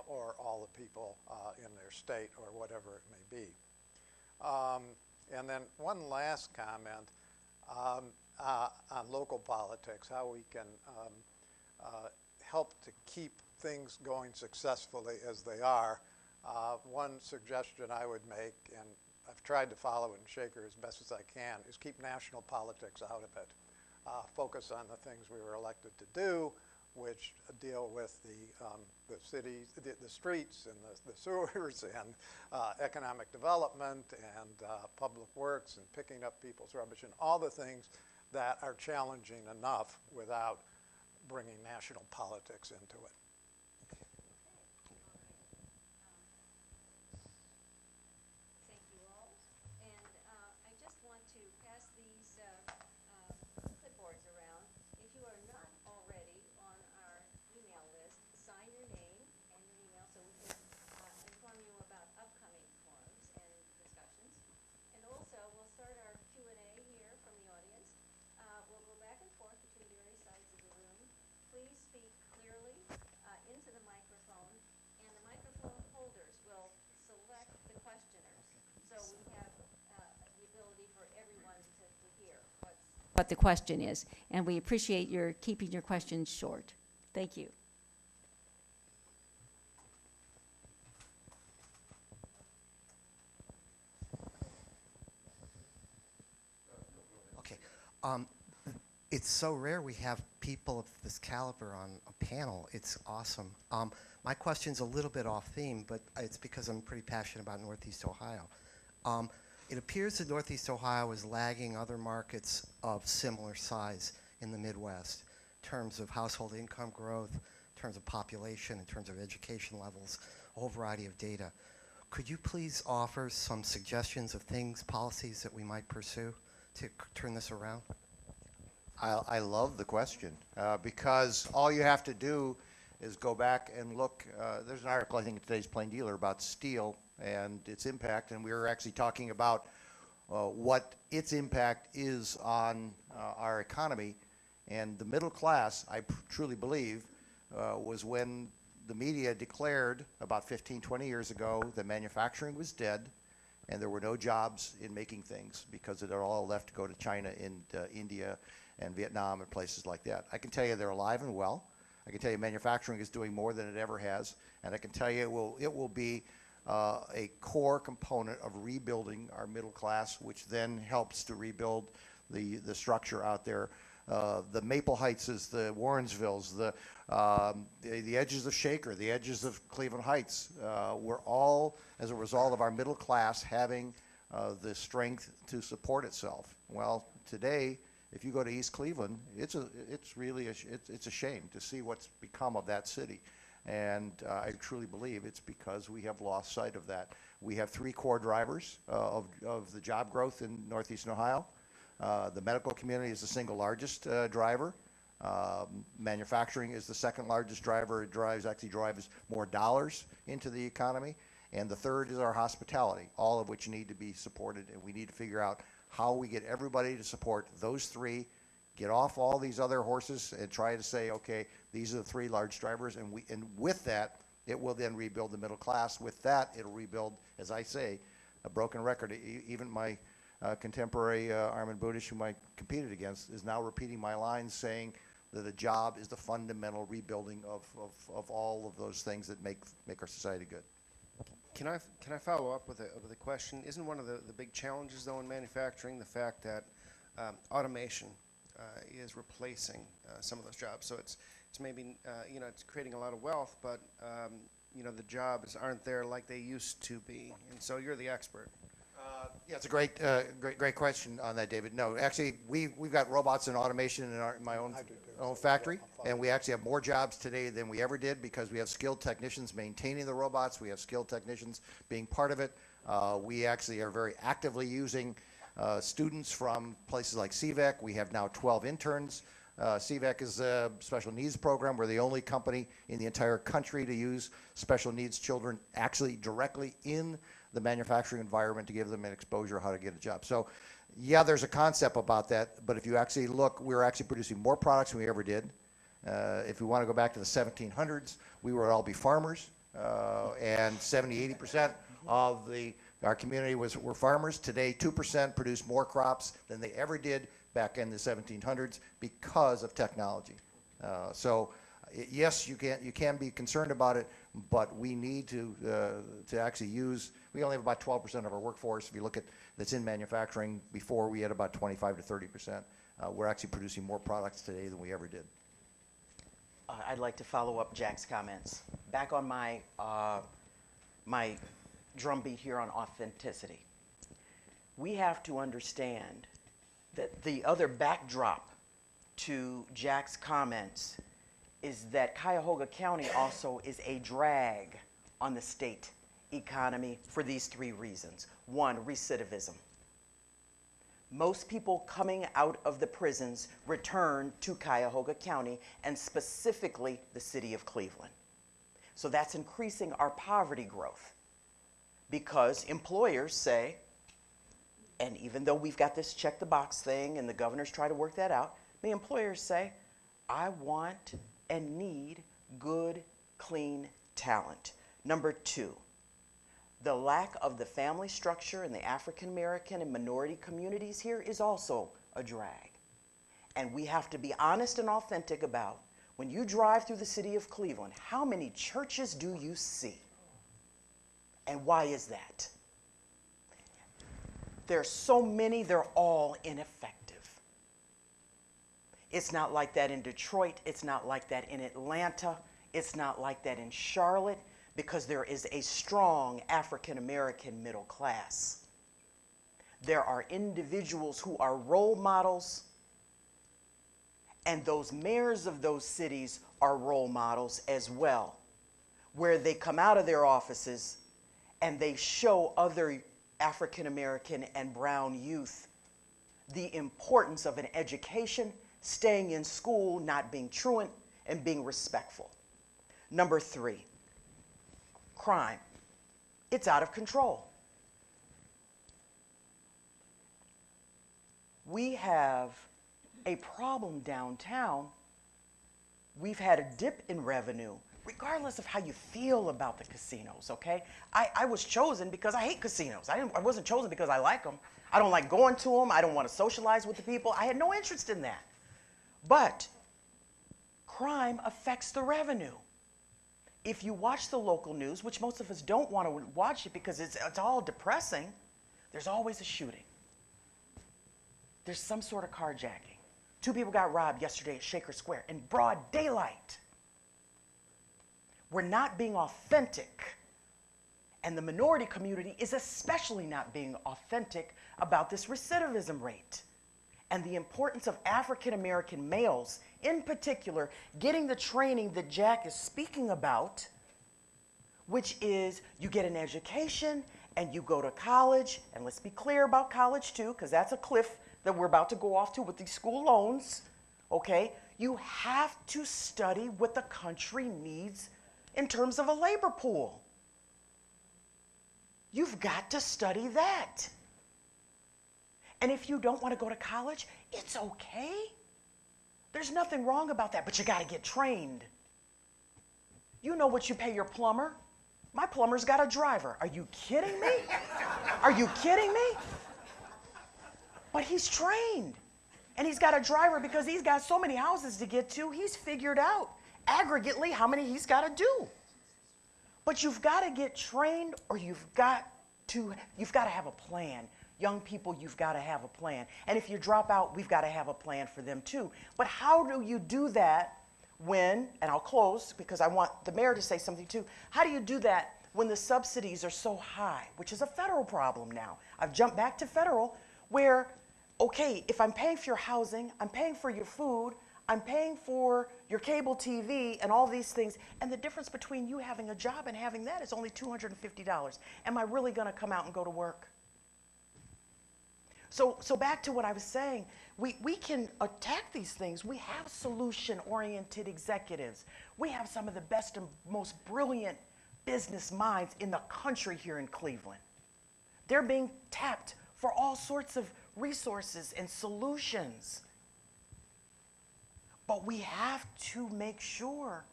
or all the people in their state or whatever it may be. And then one last comment on local politics, how we can help to keep things going successfully as they are. One suggestion I would make, and I've tried to follow in Shaker as best as I can, is keep national politics out of it. Focus on the things we were elected to do, which deal with the cities, the streets and the sewers and economic development and public works and picking up people's rubbish and all the things that are challenging enough without bringing national politics into it. Thank you all. And I just want to pass these clipboards around. If you are not already on our email list, sign your name and your email so we can inform you about upcoming forums and discussions. And also, we'll start our Q&A here from the audience. we have the ability for everyone to hear what the question is. And we appreciate your keeping your questions short. Thank you. Okay. It's so rare we have people of this caliber on a panel. It's awesome. My question's a little bit off theme, but it's because I'm pretty passionate about Northeast Ohio. It appears that Northeast Ohio is lagging other markets of similar size in the Midwest in terms of household income growth, in terms of population, in terms of education levels, a whole variety of data. Could you please offer some suggestions of things, policies that we might pursue to turn this around? I love the question because all you have to do is go back and look. There's an article, I think, in today's Plain Dealer about steel and its impact, and we were actually talking about what its impact is on our economy. And the middle class, I truly believe, was when the media declared about 15, 20 years ago that manufacturing was dead and there were no jobs in making things because it all left to go to China and India and Vietnam and places like that. I can tell you they're alive and well. I can tell you manufacturing is doing more than it ever has, and I can tell you it will be a core component of rebuilding our middle class, which then helps to rebuild the structure out there. The Maple Heights is the Warrensvilles, the edges of Shaker, the edges of Cleveland Heights were all as a result of our middle class having the strength to support itself. Well, today, if you go to East Cleveland, it's really a shame to see what's become of that city. And I truly believe it's because we have lost sight of that. We have three core drivers of the job growth in Northeastern Ohio. The medical community is the single largest driver. Manufacturing is the second largest driver. It actually drives more dollars into the economy. And the third is our hospitality, all of which need to be supported. And we need to figure out how we get everybody to support those three, get off all these other horses and try to say, okay, these are the three large drivers. And with that, it will then rebuild the middle class. With that, it'll rebuild, as I say, a broken record. Even my contemporary Armin Budish, whom I competed against, is now repeating my lines saying that a job is the fundamental rebuilding of all of those things that make our society good. Can I follow up with a question? Isn't one of the big challenges, though, in manufacturing the fact that automation is replacing some of those jobs? So it's maybe it's creating a lot of wealth, but the jobs aren't there like they used to be. And so you're the expert. Yeah, it's a great question on that, David. No, actually, we've got robots and automation in my own factory, and we actually have more jobs today than we ever did because we have skilled technicians maintaining the robots. We have skilled technicians being part of it. We actually are very actively using students from places like CVEC. We have now 12 interns. CVEC is a special needs program. We're the only company in the entire country to use special needs children actually directly in the manufacturing environment to give them an exposure how to get a job. So yeah, there's a concept about that, but if you actually look, we're actually producing more products than we ever did. If we want to go back to the 1700s, we would all be farmers, and 70-80% of our community were farmers. Today, 2% produce more crops than they ever did back in the 1700s because of technology. So yes, you can be concerned about it, but we need to actually use. We only have about 12% of our workforce. If you look at that's in manufacturing, before we had about 25 to 30%. We're actually producing more products today than we ever did. I'd like to follow up Jack's comments. Back on my my drumbeat here on authenticity. We have to understand that the other backdrop to Jack's comments is that Cuyahoga County also is a drag on the state economy for these three reasons. One, recidivism. Most people coming out of the prisons return to Cuyahoga County and specifically the city of Cleveland. So that's increasing our poverty growth because employers say, and even though we've got this check the box thing and the governors try to work that out, the employers say, I want and need good, clean talent. Number two, The lack of the family structure in the African American and minority communities here is also a drag. And we have to be honest and authentic about, when you drive through the city of Cleveland, how many churches do you see? And why is that? There's so many, they're all ineffective. It's not like that in Detroit. It's not like that in Atlanta. It's not like that in Charlotte, because there is a strong African American middle class. There are individuals who are role models, and those mayors of those cities are role models as well, where they come out of their offices and they show other African American and brown youth the importance of an education, staying in school, not being truant, and being respectful. Number 3, crime. It's out of control. We have a problem downtown. We've had a dip in revenue, regardless of how you feel about the casinos, okay? I was chosen because I hate casinos. I wasn't chosen because I like them. I don't like going to them. I don't want to socialize with the people. I had no interest in that. But crime affects the revenue. If you watch the local news, which most of us don't want to watch it because it's all depressing, there's always a shooting. There's some sort of carjacking. 2 people got robbed yesterday at Shaker Square in broad daylight. We're not being authentic. And the minority community is especially not being authentic about this recidivism rate. And the importance of African American males, in particular, getting the training that Jack is speaking about, which is you get an education and you go to college, and let's be clear about college too, because that's a cliff that we're about to go off to with these school loans, okay? You have to study what the country needs in terms of a labor pool. You've got to study that. And if you don't want to go to college, it's okay. There's nothing wrong about that, but you got to get trained. You know what you pay your plumber? My plumber's got a driver. Are you kidding me? Are you kidding me? But he's trained. And he's got a driver because he's got so many houses to get to. He's figured out aggregately how many he's got to do. But you've got to get trained, or you've got to have a plan. Young people, you've got to have a plan. And if you drop out, we've got to have a plan for them too. But how do you do that when, and I'll close because I want the mayor to say something too, how do you do that when the subsidies are so high, which is a federal problem now? I've jumped back to federal where, okay, if I'm paying for your housing, I'm paying for your food, I'm paying for your cable TV and all these things, and the difference between you having a job and having that is only $250. Am I really going to come out and go to work? So back to what I was saying, we can attack these things. We have solution-oriented executives. We have some of the best and most brilliant business minds in the country here in Cleveland. They're being tapped for all sorts of resources and solutions. But we have to make sure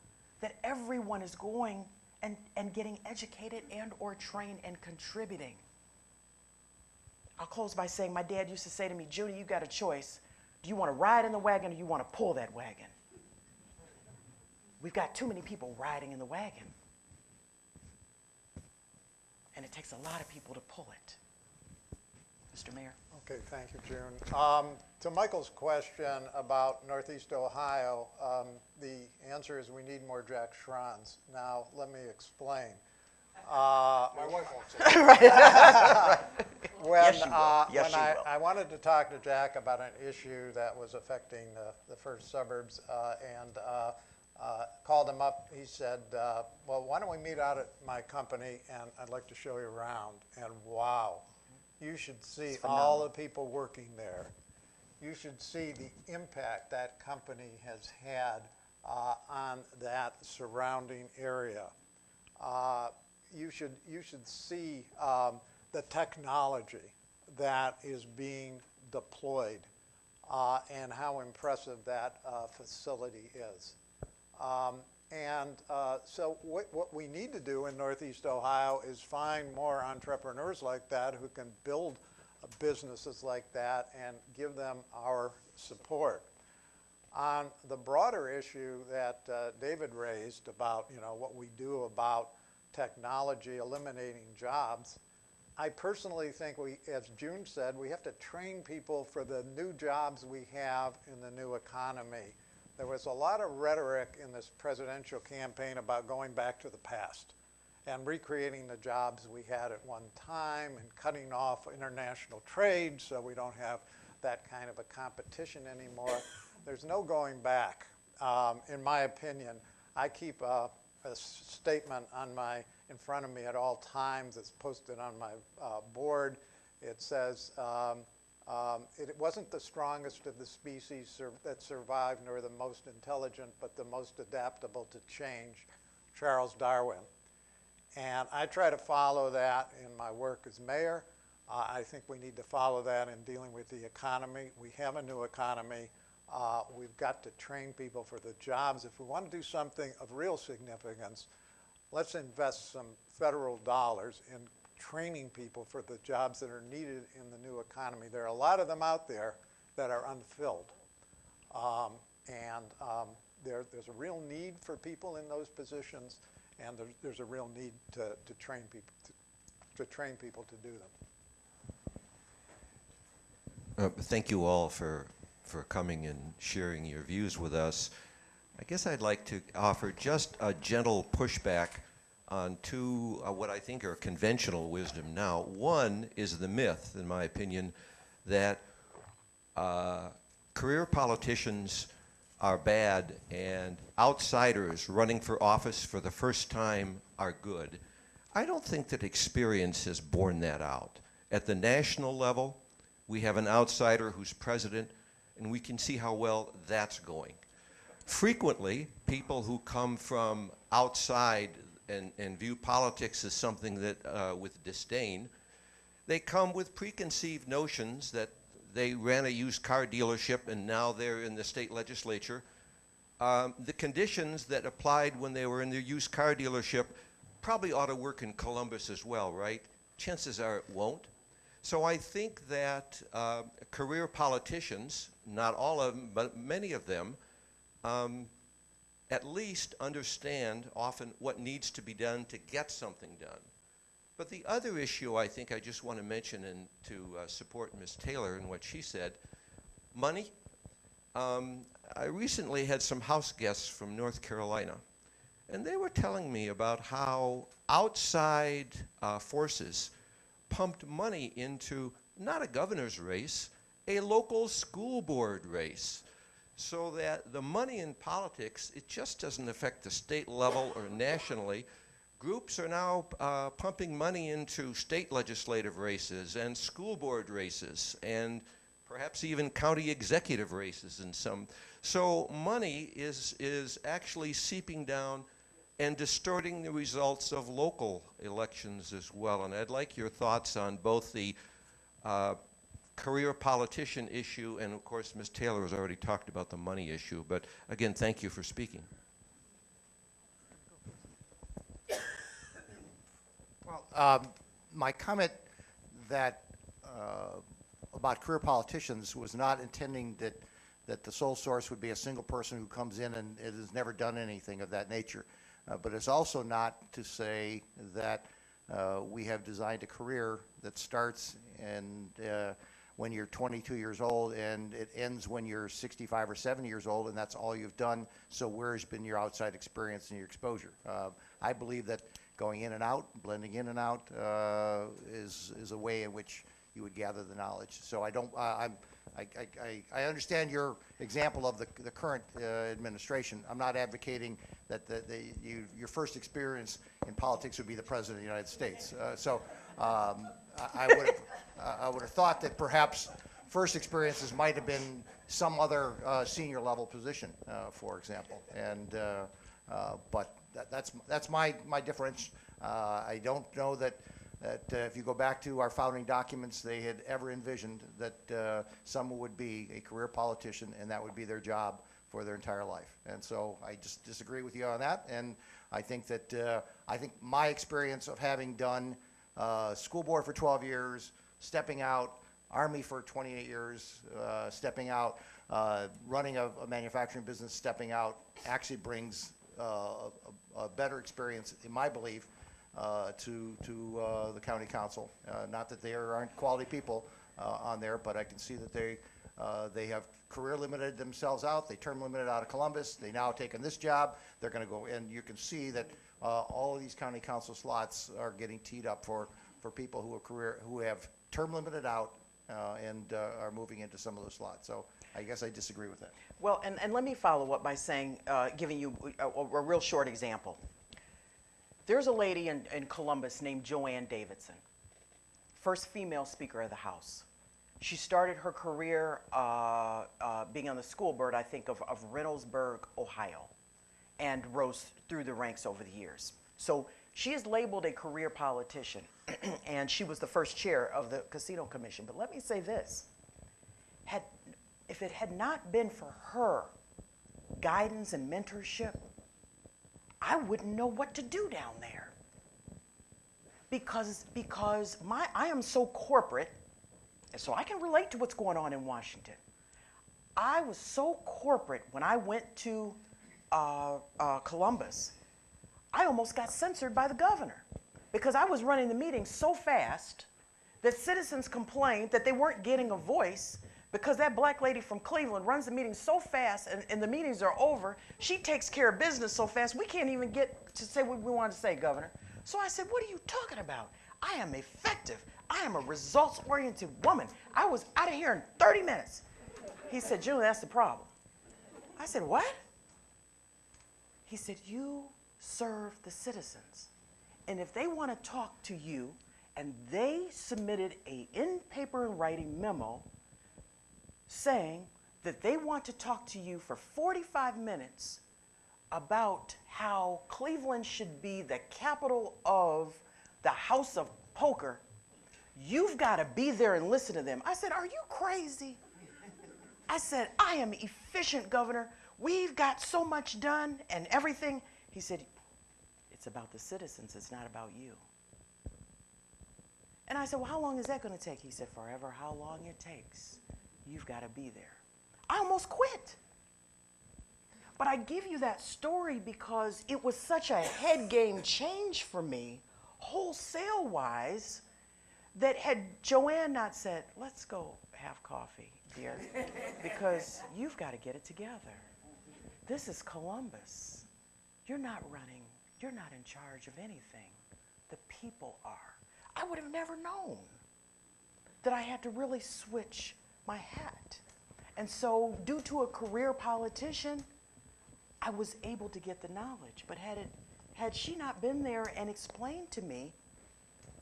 that everyone is going and getting educated and or trained and contributing. I'll close by saying my dad used to say to me, Judy, you got a choice. Do you want to ride in the wagon or you want to pull that wagon? We've got too many people riding in the wagon. And it takes a lot of people to pull it. Mr. Mayor. Okay, thank you, June. To Michael's question about Northeast Ohio, the answer is we need more Jack Schrons. Now, let me explain. My wife won't say that. When, Yes, she will. Yes, when she will. I wanted to talk to Jack about an issue that was affecting the first suburbs and called him up, he said, well, why don't we meet out at my company and I'd like to show you around. And wow, you should see all the people working there. You should see the impact that company has had on that surrounding area. You should see the technology that is being deployed and how impressive that facility is. And so what we need to do in Northeast Ohio is find more entrepreneurs like that who can build businesses like that and give them our support. On the broader issue that David raised about, you know, what we do about technology eliminating jobs, I personally think we, as June said, we have to train people for the new jobs we have in the new economy. There was a lot of rhetoric in this presidential campaign about going back to the past and recreating the jobs we had at one time and cutting off international trade so we don't have that kind of a competition anymore. There's no going back, in my opinion. I keep a statement on in front of me at all times. It's posted on my board. It says, it wasn't the strongest of the species that survived, nor the most intelligent, but the most adaptable to change, Charles Darwin. And I try to follow that in my work as mayor. I think we need to follow that in dealing with the economy. We have a new economy. We've got to train people for the jobs. If we want to do something of real significance, let's invest some federal dollars in training people for the jobs that are needed in the new economy. There are a lot of them out there that are unfilled. There's a real need for people in those positions, and there's a real need to train people to do them. Thank you all for coming and sharing your views with us. I guess I'd like to offer just a gentle pushback on two what I think are conventional wisdom now. One is the myth, in my opinion, that career politicians are bad and outsiders running for office for the first time are good. I don't think that experience has borne that out. At the national level, we have an outsider who's president, and we can see how well that's going. Frequently, people who come from outside and view politics as something that, with disdain, they come with preconceived notions that they ran a used car dealership and now they're in the state legislature. The conditions that applied when they were in their used car dealership probably ought to work in Columbus as well, right? Chances are it won't. So I think that career politicians, not all of them, but many of them, at least understand often what needs to be done to get something done. But the other issue I think I just want to mention and to support Ms. Taylor in what she said, money. I recently had some house guests from North Carolina, and they were telling me about how outside forces pumped money into not a governor's race, a local school board race, so that the money in politics, it just doesn't affect the state level or nationally. Groups are now pumping money into state legislative races and school board races and perhaps even county executive races in some. So money is actually seeping down and distorting the results of local elections as well. And I'd like your thoughts on both the career politician issue, and of course Ms. Taylor has already talked about the money issue, but again, thank you for speaking. Well, my comment that about career politicians was not intending that the sole source would be a single person who comes in and it has never done anything of that nature. But it's also not to say that we have designed a career that starts and when you're 22 years old and it ends when you're 65 or 70 years old, and that's all you've done. So where's been your outside experience and your exposure? I believe that going in and out, blending in and out, is a way in which you would gather the knowledge. So I don't. I understand your example of the current administration. I'm not advocating that your first experience in politics would be the President of the United States. I would have thought that perhaps first experiences might have been some other senior level position, for example. And but that's my difference. I don't know that if you go back to our founding documents, they had ever envisioned that someone would be a career politician and that would be their job for their entire life. And so I just disagree with you on that. And I think that I think my experience of having done school board for 12 years, stepping out, Army for 28 years, stepping out, running a manufacturing business, stepping out, actually brings a better experience, in my belief, to the county council. Not that there aren't quality people on there, but I can see that they have career limited themselves out. They term limited out of Columbus. They now taken this job. They're going to go, and you can see that all of these county council slots are getting teed up for people who have term limited out and are moving into some of those slots. So I guess I disagree with that. Well, and let me follow up by saying, giving you a real short example. There's a lady in Columbus named Joanne Davidson, first female Speaker of the House. She started her career being on the school board, I think, of Reynoldsburg, Ohio, and rose through the ranks over the years. So she is labeled a career politician, and she was the first chair of the Casino Commission. But let me say this. If it had not been for her guidance and mentorship, I wouldn't know what to do down there. Because I am so corporate, and so I can relate to what's going on in Washington. I was so corporate when I went to Columbus. I almost got censored by the governor because I was running the meeting so fast that citizens complained that they weren't getting a voice because that black lady from Cleveland runs the meeting so fast and the meetings are over. She takes care of business so fast, we can't even get to say what we want to say, Governor. So I said, what are you talking about? I am effective. I am a results-oriented woman. I was out of here in 30 minutes. He said, June, that's the problem. I said, what? He said, you serve the citizens. And if they want to talk to you, and they submitted a in-paper and writing memo saying that they want to talk to you for 45 minutes about how Cleveland should be the capital of the house of poker, you've got to be there and listen to them. I said, are you crazy? I said, I am efficient, Governor. We've got so much done and everything. He said, it's about the citizens. It's not about you. And I said, well, how long is that going to take? He said, forever, how long it takes. You've got to be there. I almost quit. But I give you that story because it was such a head game change for me, wholesale-wise, that had Joanne not said, let's go have coffee, dear, because you've got to get it together. This is Columbus. You're not running. You're not in charge of anything. The people are. I would have never known that I had to really switch my hat. And so due to a career politician, I was able to get the knowledge. But had she not been there and explained to me,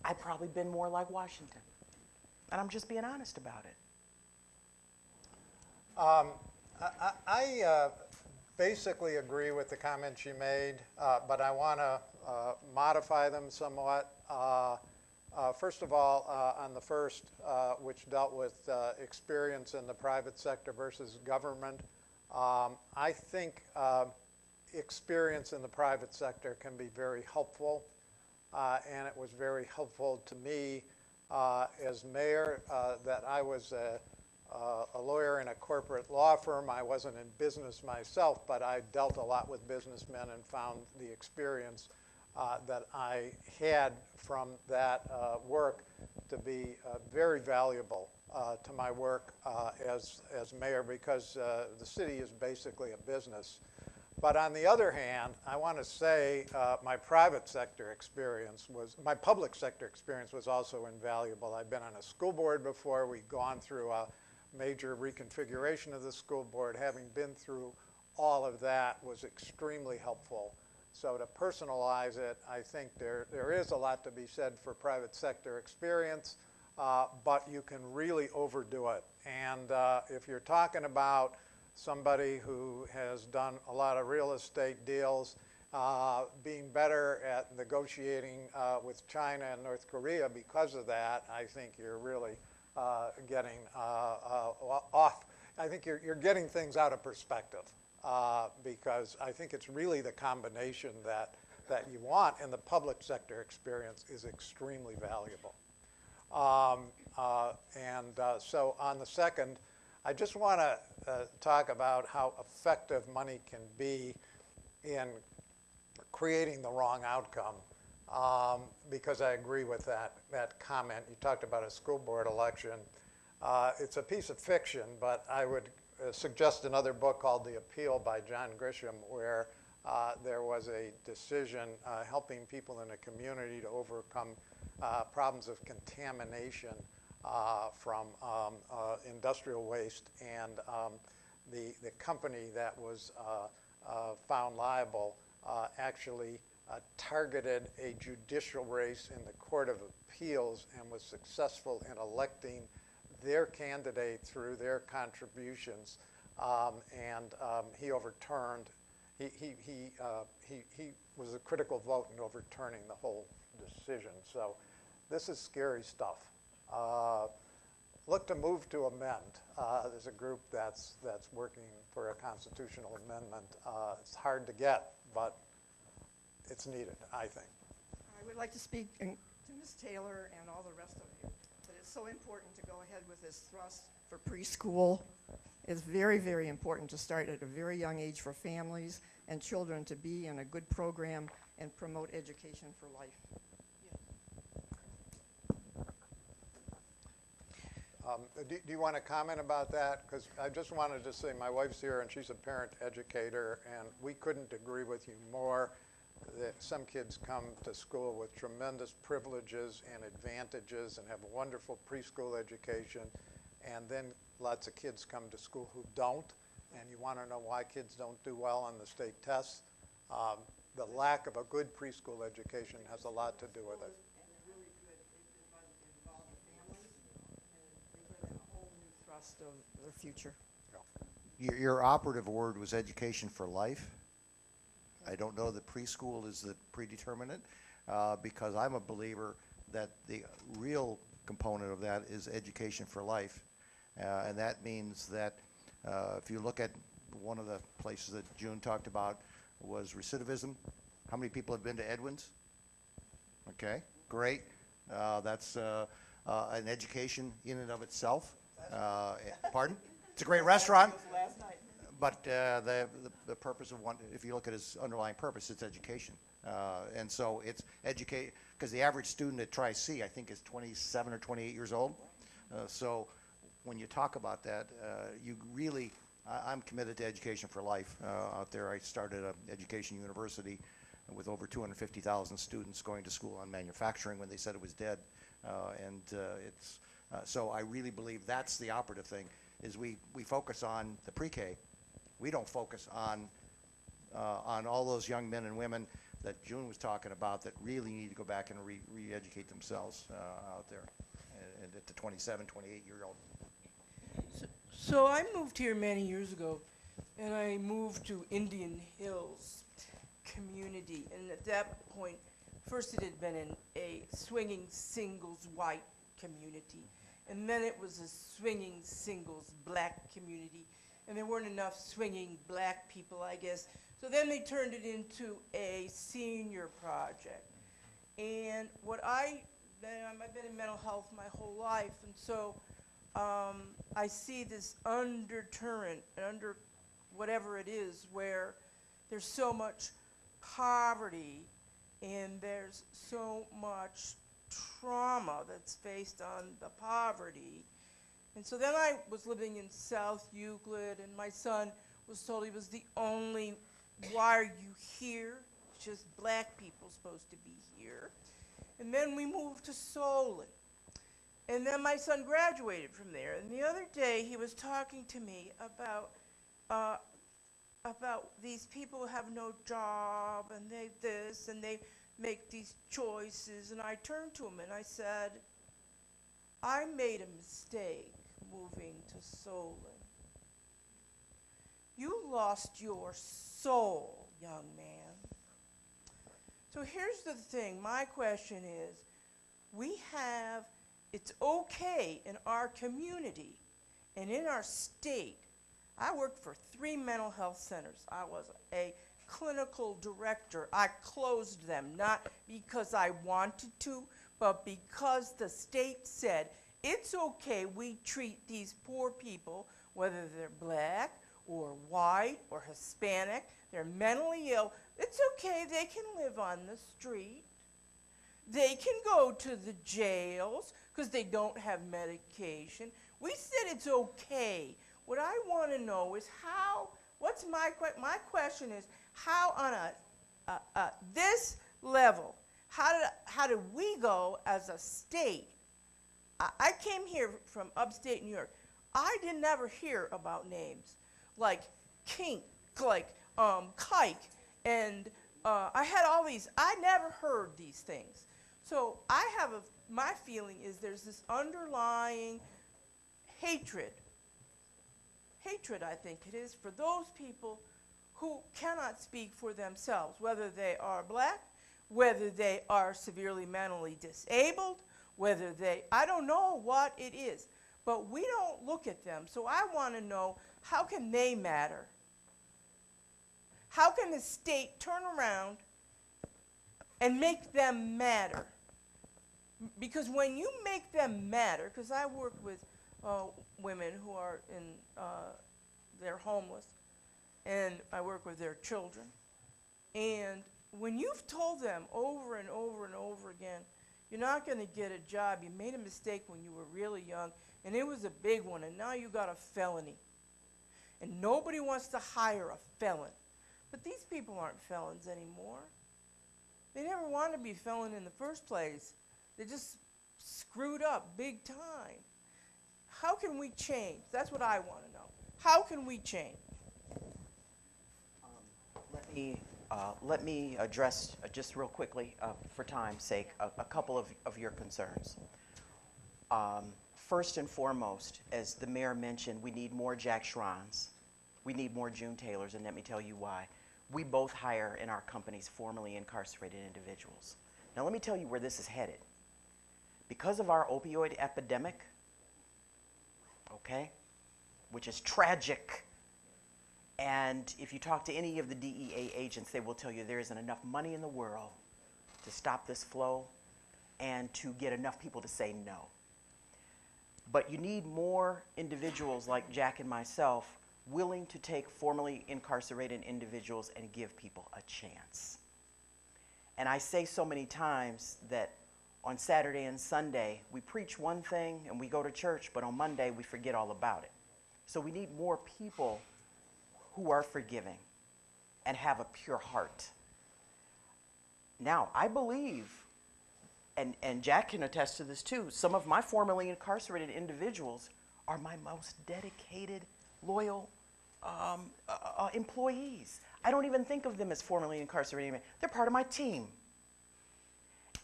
I'd probably been more like Washington. And I'm just being honest about it. I basically agree with the comments you made, but I want to modify them somewhat. First of all, on the first, which dealt with experience in the private sector versus government, I think experience in the private sector can be very helpful, and it was very helpful to me as mayor that I was a lawyer in a corporate law firm. I wasn't in business myself, but I dealt a lot with businessmen and found the experience that I had from that work to be very valuable to my work as mayor, because the city is basically a business. But on the other hand, I want to say my public sector experience was also invaluable. I've been on a school board before. We've gone through a major reconfiguration of the school board. Having been through all of that was extremely helpful. So to personalize it, I think there is a lot to be said for private sector experience, but you can really overdo it. And if you're talking about somebody who has done a lot of real estate deals, being better at negotiating with China and North Korea because of that, I think you're really getting off. I think you're getting things out of perspective. because I think it's really the combination that you want, and the public sector experience is extremely valuable. So on the second, I just want to talk about how effective money can be in creating the wrong outcome, because I agree with that comment. You talked about a school board election. It's a piece of fiction, but I would suggest another book called The Appeal by John Grisham, where there was a decision helping people in a community to overcome problems of contamination from industrial waste, and the company that was found liable actually targeted a judicial race in the Court of Appeals and was successful in electing their candidate through their contributions, and he overturned. He was a critical vote in overturning the whole decision. So this is scary stuff. Look to move to amend. There's a group that's working for a constitutional amendment. It's hard to get, but it's needed, I think. I would like to speak to Ms. Taylor and all the rest of you, that it's so important to go ahead with this thrust for preschool. It's very, very important to start at a very young age for families and children to be in a good program and promote education for life. Do you want to comment about that? Because I just wanted to say my wife's here and she's a parent educator, and we couldn't agree with you more that some kids come to school with tremendous privileges and advantages and have a wonderful preschool education, and then lots of kids come to school who don't, and you want to know why kids don't do well on the state tests. The lack of a good preschool education has a lot to do with it. Of their future. Your operative word was education for life. I don't know that preschool is the predeterminant, because I'm a believer that the real component of that is education for life. And that means that if you look at one of the places that June talked about was recidivism. How many people have been to Edwin's? Okay, great. That's an education in and of itself. Pardon? It's a great restaurant. Last night. But the purpose of one, if you look at its underlying purpose, it's education. And so it's educate, because the average student at Tri-C, I think, is 27 or 28 years old. So when you talk about that, you really, I'm committed to education for life out there. I started an education university with over 250,000 students going to school on manufacturing when they said it was dead. So I really believe that's the operative thing, is we focus on the pre-K. We don't focus on all those young men and women that June was talking about that really need to go back and re-educate themselves out there, and at the 27, 28-year-old. So I moved here many years ago, and I moved to Indian Hills community, and at that point, first it had been in a swinging singles white community, and then it was a swinging singles black community, and there weren't enough swinging black people, I guess. So then they turned it into a senior project. And I've been in mental health my whole life, and so I see this undercurrent, under whatever it is, where there's so much poverty and there's so much trauma that's based on the poverty. And so then I was living in South Euclid, and my son was told he was the only, why are you here? It's just black people supposed to be here. And then we moved to Solon. And then my son graduated from there. And the other day he was talking to me about these people who have no job, and they this, and they make these choices. And I turned to him and I said, I made a mistake moving to Solon. You lost your soul, young man. So here's the thing, my question is, it's okay in our community and in our state I worked for 3 mental health centers. I was a clinical director. I closed them, not because I wanted to, but because the state said, it's okay, we treat these poor people, whether they're black or white or Hispanic, they're mentally ill, it's okay, they can live on the street. They can go to the jails because they don't have medication. We said it's okay. What I want to know is how, my question is, how on this level, how did we go as a state? I came here from upstate New York. I did never hear about names like Kink, like Kike, and I had all these, I never heard these things. So my feeling is there's this underlying hatred, I think it is, for those people who cannot speak for themselves, whether they are black, whether they are severely mentally disabled, whether I don't know what it is, but we don't look at them. So I want to know, how can they matter? How can the state turn around and make them matter? Because when you make them matter, because I work with women who are they're homeless, and I work with their children, and when you've told them over and over and over again, you're not going to get a job, you made a mistake when you were really young, and it was a big one, and now you got a felony, and nobody wants to hire a felon. But these people aren't felons anymore. They never wanted to be a felon in the first place. They just screwed up big time. How can we change? That's what I want to know. How can we change? Let me address just real quickly, for time's sake, a couple of your concerns. First and foremost, as the mayor mentioned, we need more Jack Schrons. We need more June Taylors, and let me tell you why. We both hire in our companies formerly incarcerated individuals. Now let me tell you where this is headed. Because of our opioid epidemic, okay, which is tragic, and if you talk to any of the DEA agents, they will tell you there isn't enough money in the world to stop this flow and to get enough people to say no. But you need more individuals like Jack and myself willing to take formerly incarcerated individuals and give people a chance. And I say so many times that on Saturday and Sunday, we preach one thing and we go to church, but on Monday we forget all about it. So we need more people who are forgiving and have a pure heart. Now, I believe, and Jack can attest to this too, some of my formerly incarcerated individuals are my most dedicated, loyal employees. I don't even think of them as formerly incarcerated. They're part of my team.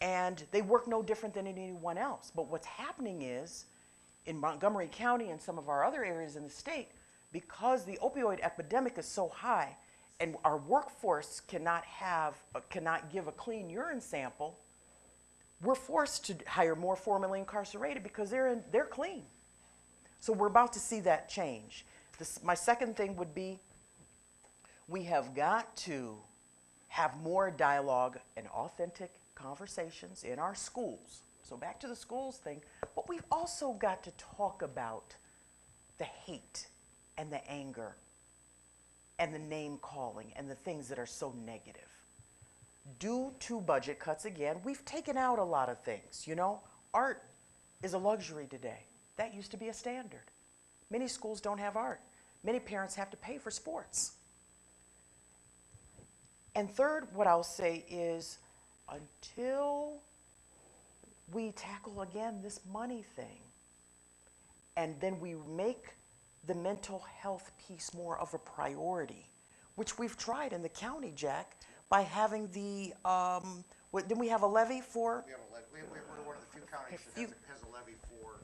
And they work no different than anyone else. But what's happening is, in Montgomery County and some of our other areas in the state, because the opioid epidemic is so high and our workforce cannot give a clean urine sample, we're forced to hire more formerly incarcerated because they're clean. So we're about to see that change. My second thing would be, we have got to have more dialogue and authentic conversations in our schools. So back to the schools thing, but we've also got to talk about the hate and the anger and the name calling and the things that are so negative. Due to budget cuts, again, we've taken out a lot of things. You know, art is a luxury today. That used to be a standard. Many schools don't have art. Many parents have to pay for sports. And third, what I'll say is, until we tackle again this money thing, and then we make the mental health piece more of a priority, which we've tried in the county, Jack, by having the, didn't we have a levy for? We have a levy. We're one of the few counties that has a levy for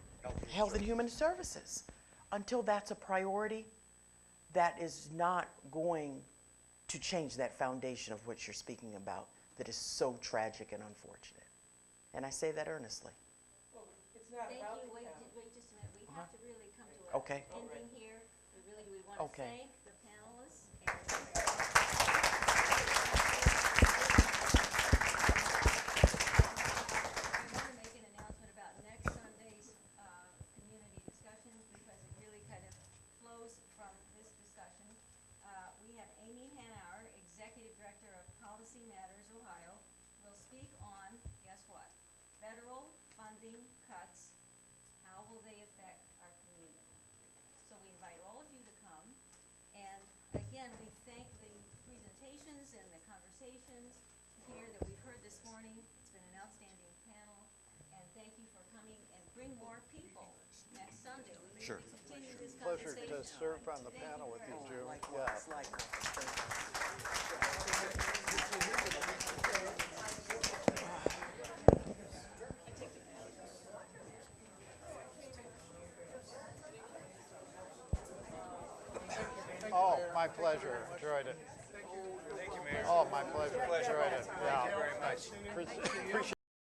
Health and Human Services. Until that's a priority, that is not going to change that foundation of what you're speaking about that is so tragic and unfortunate. And I say that earnestly. Well, it's not Thank about you. the Wait county. just a minute. We have to really come to an Okay. ending here. We really finally, we want to Okay. thank the panelists and I want to make an announcement about next Sunday's community discussions because it really kind of flows from this discussion. We have Amy Hanauer, Executive Director of Policy Matters Ohio, will speak on, guess what? Federal funding cuts. How will they affect our community? So we invite all of you to come. And again, we thank the presentations and the conversations here that we've heard this morning. It's been an outstanding panel. And thank you for coming and bring more people next Sunday. We need Sure. to continue this Pleasure conversation. to serve on the Thank you panel with very you, much. June. Likewise, Yeah. likewise. Oh, my pleasure. Enjoyed it. Thank you, Mayor. Oh, my pleasure. Enjoyed it. Yeah. Thank you very much. Appreciate